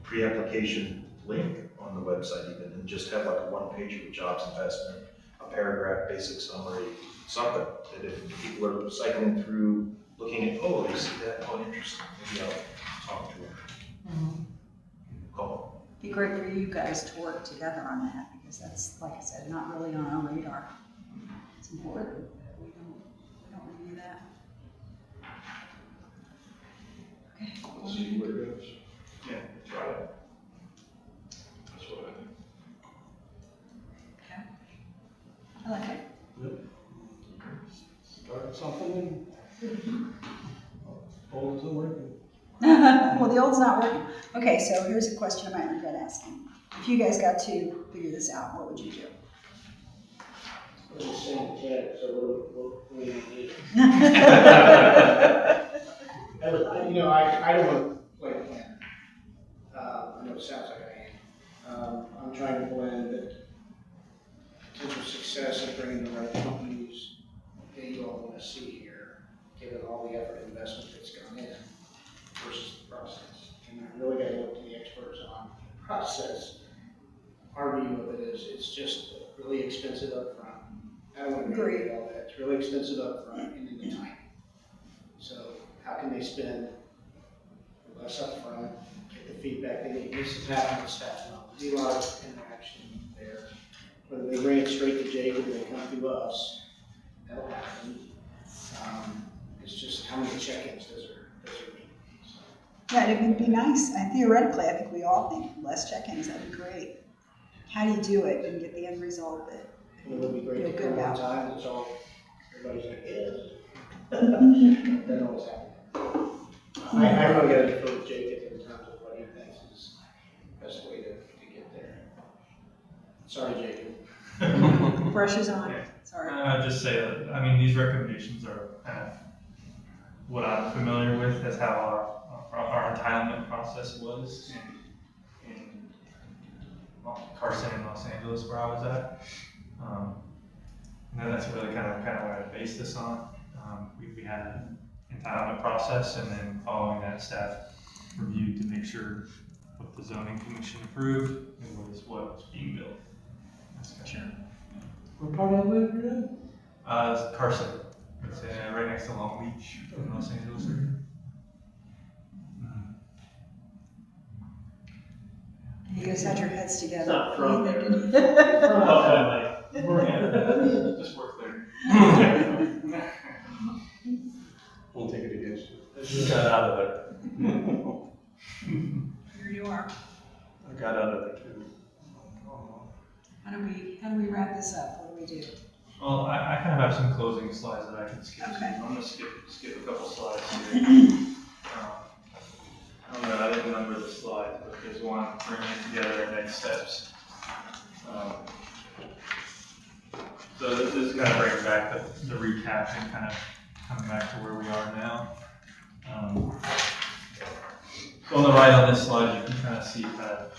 pre-application link on the website even, and just have like a 1-page with jobs, investment, a paragraph, basic summary, something that if people are cycling through, looking at, oh, they see that, oh, interesting, maybe I'll talk to them. Call. It'd be great for you guys to work together on that because that's, like I said, not really on our radar. It's important that we don't review that. Okay. Let's see where it goes. Yeah, try it. That's what I think. Okay. I like it. Start something and old isn't working. Well, the old's not working. Okay, so here's a question I might regret asking. If you guys got to figure this out, what would you do? I was just saying, Chad, so what do you need? I don't want to play a plan. I know it sounds like I am. I'm trying to blend potential success of bringing the right companies that you all want to see here, given all the effort and investment that's gone in versus the process. And I really got to look to the experts on the process. Our view of it is it's just really expensive up front. I don't want to agree all that. It's really expensive up front and in the time. So how can they spend less up front, get the feedback they need? This is happening at staff level. There's a lot of interaction there. Whether they bring it straight to Jake or they come to us, that'll happen. It's just how many check-ins does there need? So, Yeah, it would be nice. Theoretically, I think we all think less check-ins, that'd be great. How do you do it and get the end result that it would be great to feel come good one about? time, it's all, everybody's like, yes. That always happens. I really gotta defer to Jacob in terms of what he thinks is the best way to get there. Sorry, Jacob. Brushes on, sorry. I'd just say that, I mean, these recommendations are kind of what I'm familiar with as how our entitlement process was in Carson and Los Angeles where I was at. And that's really kind of what I based this on. We had an entitlement process and then following that staff reviewed to make sure what the zoning commission approved and was what was being built. Sure. What part of it you're in? It's Carson. It's right next to Long Beach in Los Angeles area. You guys had your heads together. It's not from there. Just work there. Won't take it against you. Just got out of there. Here you are. I got out of there too. how do we wrap this up? What do we do? Well, I kind of have some closing slides that I can skip. Okay. I'm gonna skip a couple slides here. I don't know, I didn't number the slides, but there's one bringing it together and next steps. So this is kind of bringing back the recap and kind of coming back to where we are now. So on the right on this slide, you can kind of see kind of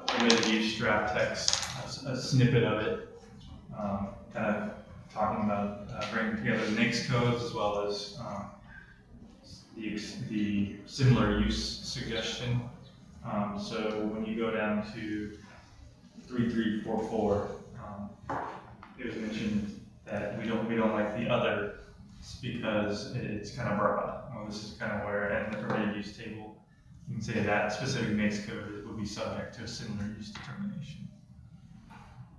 a permitted use draft text, a snippet of it, kind of talking about bringing together the NAICS codes as well as the similar use suggestion. So when you go down to 3344, it was mentioned that we don't like the other because it's kind of broad. Well, this is kind of where in the permitted use table, you can say that specific NAICS code will be subject to a similar use determination.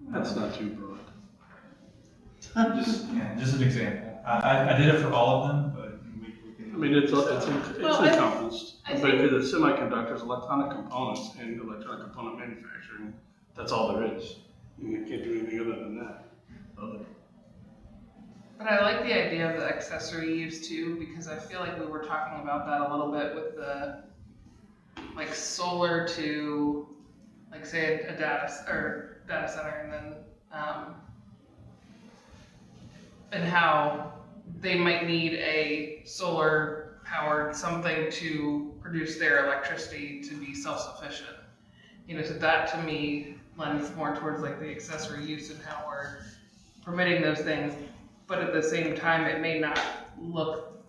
That's not too broad. Just an example. I did it for all of them, but we can. I mean, it's encompassed, I but if it's semiconductors, electronic components, and electronic component manufacturing, that's all there is. And you can't do anything other than that. But I like the idea of the accessory use too, because I feel like we were talking about that a little bit with the, like, solar to, like, say a data center, and then, and how they might need a solar powered something to produce their electricity to be self-sufficient. You know, so that to me lends more towards like the accessory use and how we're permitting those things, but at the same time, it may not look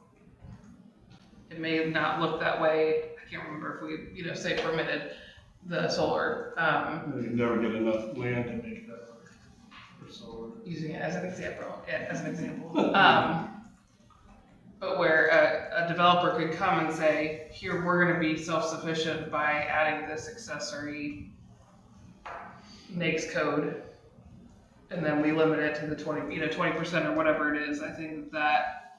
that way. I can't remember if we, you know, say permitted the solar, You can never get enough land to make that work for solar. using it as an example. But where a developer could come and say, here, we're gonna be self-sufficient by adding this accessory NAICS code, and then we limit it to the 20% or whatever it is. I think that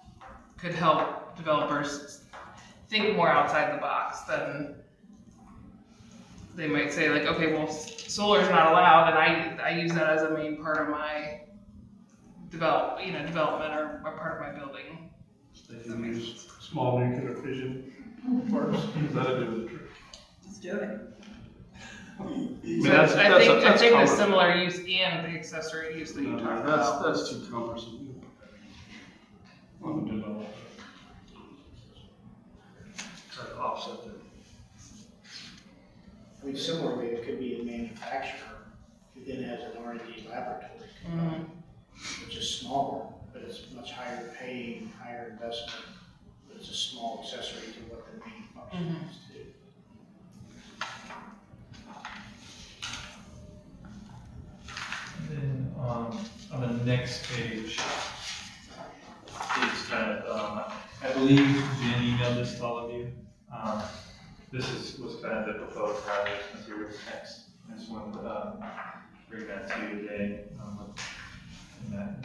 could help developers think more outside the box than they might say, like, okay, well, solar is not allowed, and I use that as a main part of my development or part of my building. They can use small nuclear fission parts. That'll do the trick. Let's do it. I think the similar use and the accessory use that you talked about. That's too cumbersome. On the developer. Try to offset that. I mean, similarly, it could be a manufacturer who then has an R&D laboratory component, which is smaller, but it's much higher paying, higher investment, but it's a small accessory to what the main function is too. And then on the next page, it's kind of, I believe Jen emailed this to all of you. This was kind of the proposed project materials text. I just wanted to bring that to you today. And that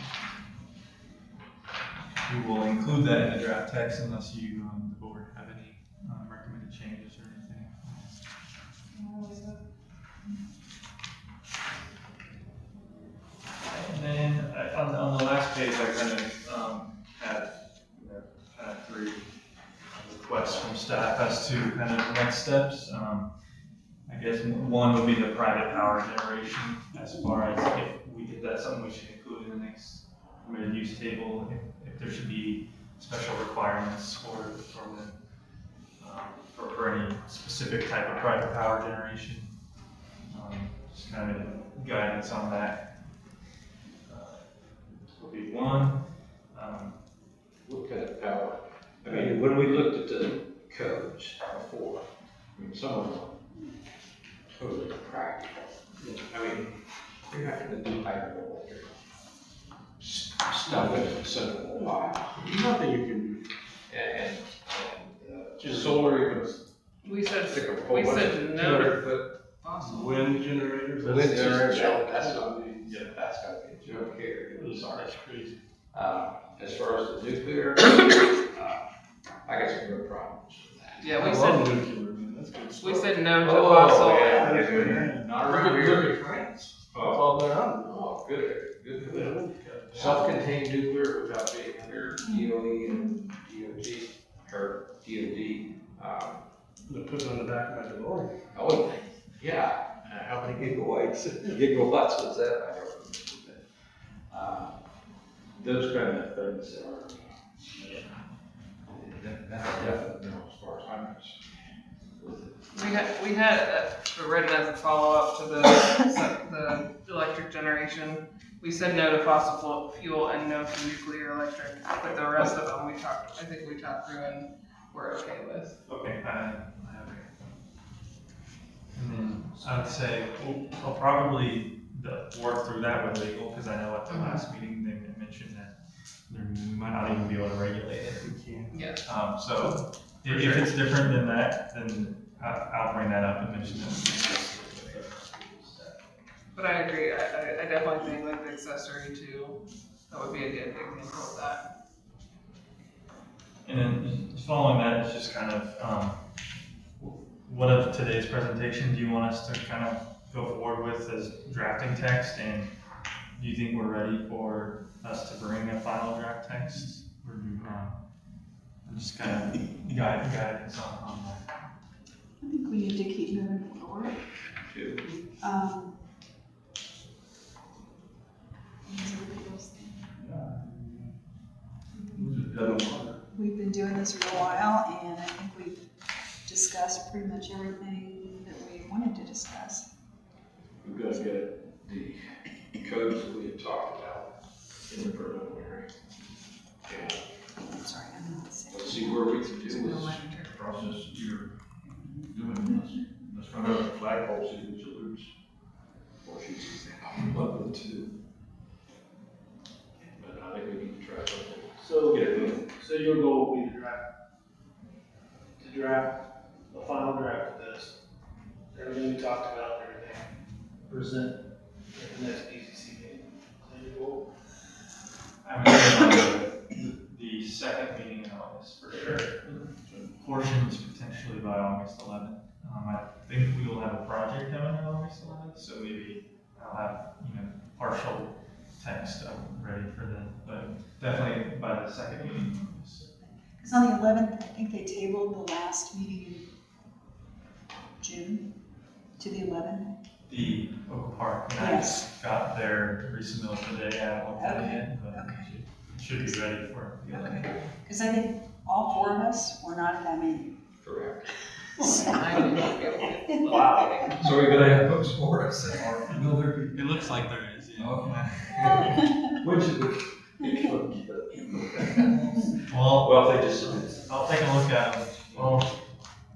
we will include that in the draft text unless you, the board, have any recommended changes or anything. And then on the last page, I kind of had kind of three requests from staff as to kind of next steps. I guess one would be the private power generation, as far as if that's something we should include in the next permitted use table, if there should be special requirements for any specific type of private power generation. Just kind of guidance on that will be one. What kind of power? I mean, when we looked at the codes before, I mean, some of them are totally practical. I mean, you're not gonna do hydroelectric stuff in a simple while. Nothing you can do. And just solar, you We said stick a whole bunch no of to 200-foot fossil. Wind generators. wind generators, that's Yeah. gotta be a joke here. Sorry. That's crazy. As far as the nuclear, I got some real problems with that. Yeah, I we love said nuclear, man. That's good stuff. not to Oh, fossil. yeah, not around here. France. all they're on. Oh, good for them. Self-contained nuclear without being under DOE and DOD, or DOD. They put it on the back of my DeLorean. Oh, yeah, how many gigawatts was that? I don't remember. Those kind of things are, that's a definite no as far as I'm concerned. We had written as a follow-up to the electric generation. We said no to fossil fuel and no to nuclear electric, but the rest of them I think we talked through and we're okay with. Okay, I agree. And then I would say, I'll probably work through that with legal, because I know at the last meeting, they mentioned that we might not even be able to regulate it. We can't. Yeah. So if it's different than that, then I'll bring that up and mention that. But I agree, I definitely think like the accessory too, that would be a good example of that. And then following that, it's just kind of, what of today's presentation do you want us to kind of go forward with as drafting text? And do you think we're ready for us to bring a final draft text? Or do you, just kind of guidance on that? I think we need to keep moving forward. We've been doing this for a while, and I think we've discussed pretty much everything that we wanted to discuss. We've got to get the codes that we had talked about in the preliminary. And I'm sorry, I'm not saying. let's see where we can do this Process you're doing, let's run out the flagpole, see which alludes. or she's level 2. But I think we need to try something. So, Get it moving. so your goal will be to draft a final draft of this, everything we talked about and everything, present at the next BZC meeting. Is that your goal? I'm going the second meeting in August for sure. Portions potentially by August 11th. I think we will have a project coming on August 11th, so maybe I'll have, partial text ready for then, but definitely by the second meeting in August. Because on the 11th, I think they tabled the last meeting in June to the 11th. The Oak Park, and I Yes. just got their resubmittal today. I haven't looked at it yet, but Okay. it should be ready for the 11th. Okay. Because I think all 4 of us were not at that meeting. Correct. Wow. So we're gonna have books for us. It looks like there is, Which is Well, if they just. I'll take a look at them. Well,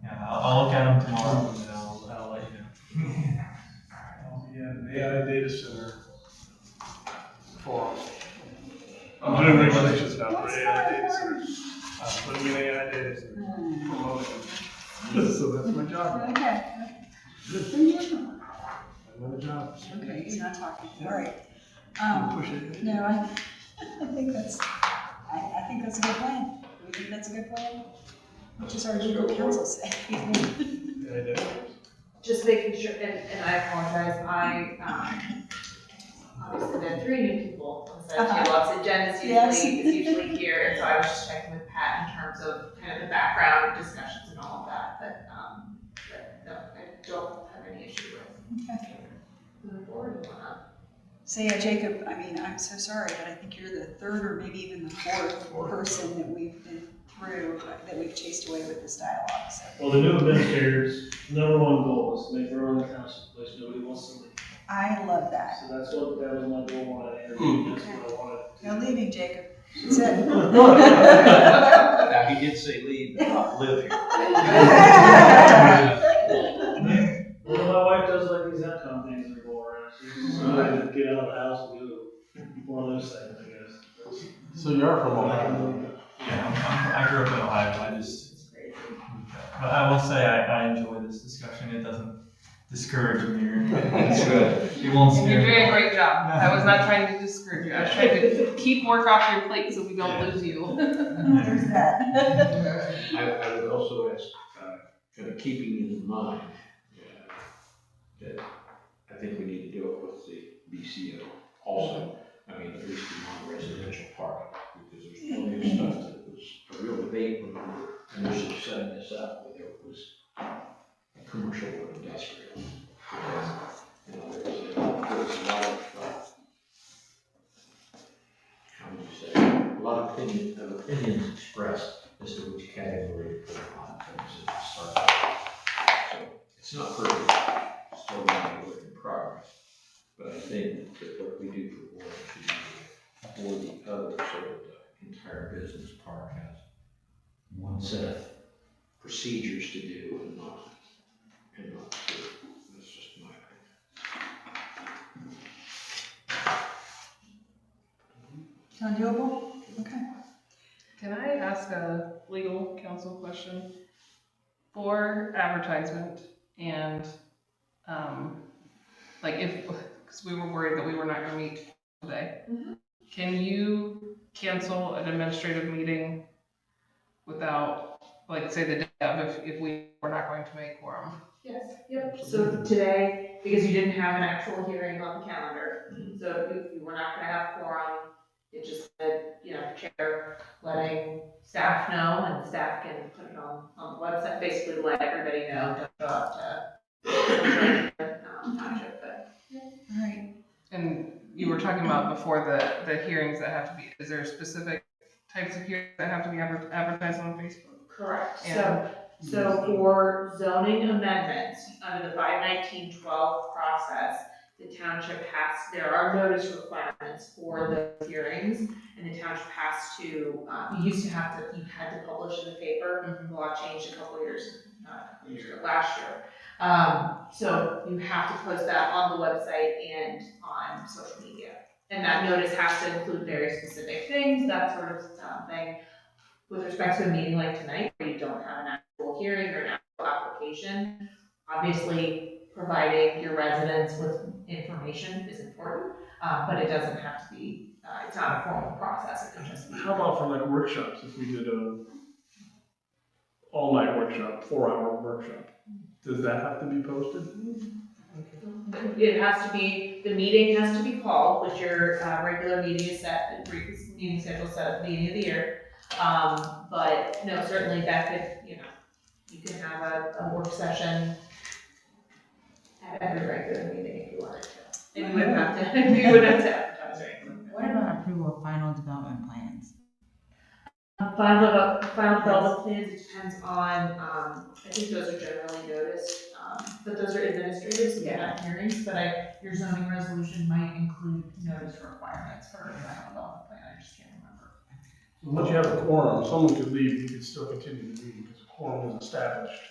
yeah, I'll look at them tomorrow and then I'll let you know. Yeah, an AI data center forum. I'm doing regulations now for AI data centers. Putting in AI data centers, promoting them. So that's my job. Okay. Another job. Okay, he's not talking. All right. Push it. No, I think that's, I think that's a good plan. Do we think that's a good plan? What does our legal counsel say? Just making sure, and I apologize, obviously there are 3 new people, so lots of Jen is usually here, and so I was just checking with Pat in terms of kind of the background discussions and all of that, but no, I don't have any issue with Okay. moving forward and whatnot. So yeah, Jacob, I mean, I'm so sorry, but I think you're the 3rd or maybe even the 4th person that we've been through, that we've chased away with this dialogue, so. Well, the new administrators' #1 goal is to make Berlin Township a place nobody wants to leave. I love that. So that was my goal when I interviewed, that's what I wanted to do. No leaving, Jacob. That's it. Now, he did say leave, but not live here. Well, my wife does like these outcome things that go around. She's trying to get out of the house and go. One of those things, I guess. So you are from Ohio? Yeah, I grew up in Ohio. But I will say I enjoy this discussion. It doesn't discourage me or That's good. it won't scare You're me. doing a great job. I was not trying to discourage you. I was trying to keep work off your plate so we don't lose you. There's that. I would also ask, kind of keeping in mind, that I think we need to do it with the BCO also. I mean, at least in non-residential parking, because there's plenty of stuff that was a real debate when we were initially setting this up, whether it was commercial or industrial. Because, you know, there was a lot of, how would you say, a lot of opinions expressed as to which category to put it on things at the start. So it's not perfect, it's still a work in progress. But I think that what we do for one should be for the other, so that the entire business park has one set of procedures to do and not two. That's just my opinion. Sound doable? Okay. Can I ask a legal counsel question? For advertisement and, like if, because we were worried that we were not gonna meet today. Can you cancel an administrative meeting without, like, say the day of, if we were not going to make quorum? Yes, yep, so today, because you didn't have an actual hearing on the calendar, so you were not gonna have quorum, it just said, you know, chair letting staff know, and staff can put it on the website, basically let everybody know, don't show up to township, but. All right. And you were talking about before the hearings that have to be, is there specific types of hearings that have to be advertised on Facebook? Correct, And- so for zoning amendments, under the 519-12 process, the township there are notice requirements for the hearings, and the township has to, you had to publish in the paper, the law changed a couple years ago, last year. So you have to post that on the website and on social media. And that notice has to include very specific things, that sort of thing. With respect to a meeting like tonight, where you don't have an actual hearing or an actual application, obviously providing your residents with information is important, but it doesn't have to be, it's not a formal process, it can just be. How about for like workshops, if we did a all-night workshop, 4-hour workshop, does that have to be posted? It has to be, the meeting has to be called, which your regular meeting is set, meeting schedule set at the beginning of the year. But no, certainly that could, you know, you can have a work session at every regular meeting if you wanted to. And you wouldn't have to, advertise or anything. What about approval of final development plans? Final development plans, it depends on, I think those are generally noticed, but those are administrative, so they're not hearings, but your zoning resolution might include notice requirements for a final development plan, I just can't remember. Once you have a quorum, someone could leave, you could still continue the meeting because a quorum is established.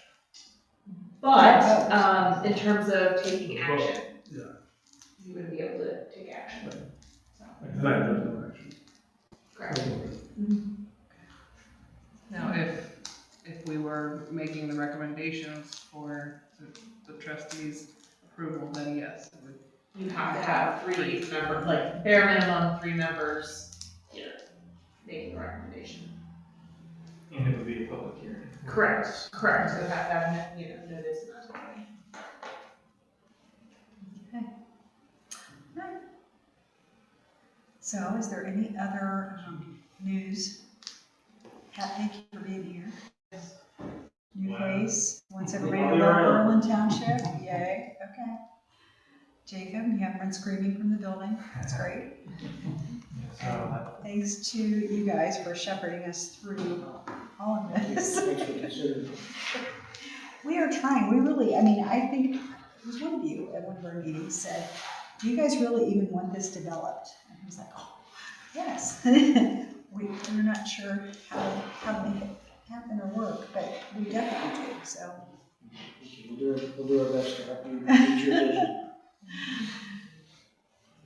But, in terms of taking action. Yeah. You wouldn't be able to take action, so. Like tonight, there's no action. Correct. Now, if we were making the recommendations for the trustees' approval, then yes, it would. You have to have three members, like bare minimum 3 members here, making the recommendation. And it would be a public hearing. Correct, so have to have, you know, notice and that sort of thing. So is there any other news? Pat, thank you for being here. New face, wants everybody to love Berlin Township, yay, okay. Jacob, you haven't been screaming from the building, that's great. Thanks to you guys for shepherding us through all of this. Thanks for considering. We are trying, we really, I mean, I think, it was one of you at one of our meetings said, do you guys really even want this developed? And I was like, oh, yes. We're not sure how to make it happen or work, but we definitely do, so. We'll do our best to help you reach your vision.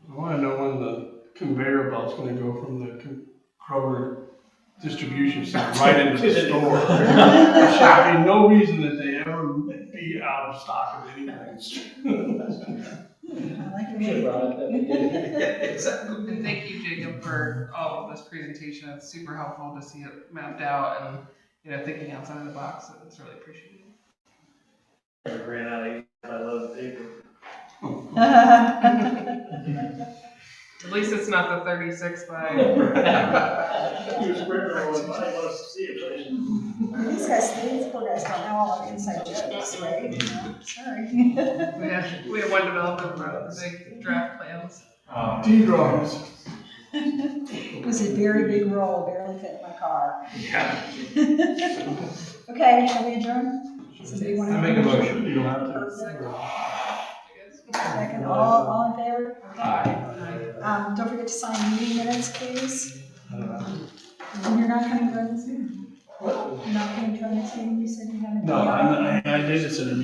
I want to know when the conveyor belt's going to go from the Kroger distribution center right into the store. There should be no reason that they ever be out of stock of anything. I like I'm sure about it. Exactly. And thank you, Jacob, for all of this presentation. It's super helpful to see it mapped out and, you know, thinking outside of the box. It's really appreciated. I ran out of ink. I love paper. At least it's not the 36 by. You're spreading all the money, let's see it. These poor guys don't know all the inside jokes, right? You know, sorry. We had one developer who wrote the big draft plans. D-drawings. It was a very big roll, barely fit in my car. Yeah. Okay, shall we adjourn? Somebody want to? I make a motion. You don't have to. Second, all in favor? Okay. Aye. Don't forget to sign meeting minutes, please. And you're not coming to our next meeting? You're not coming to our next meeting, you said you haven't. No, I did this in a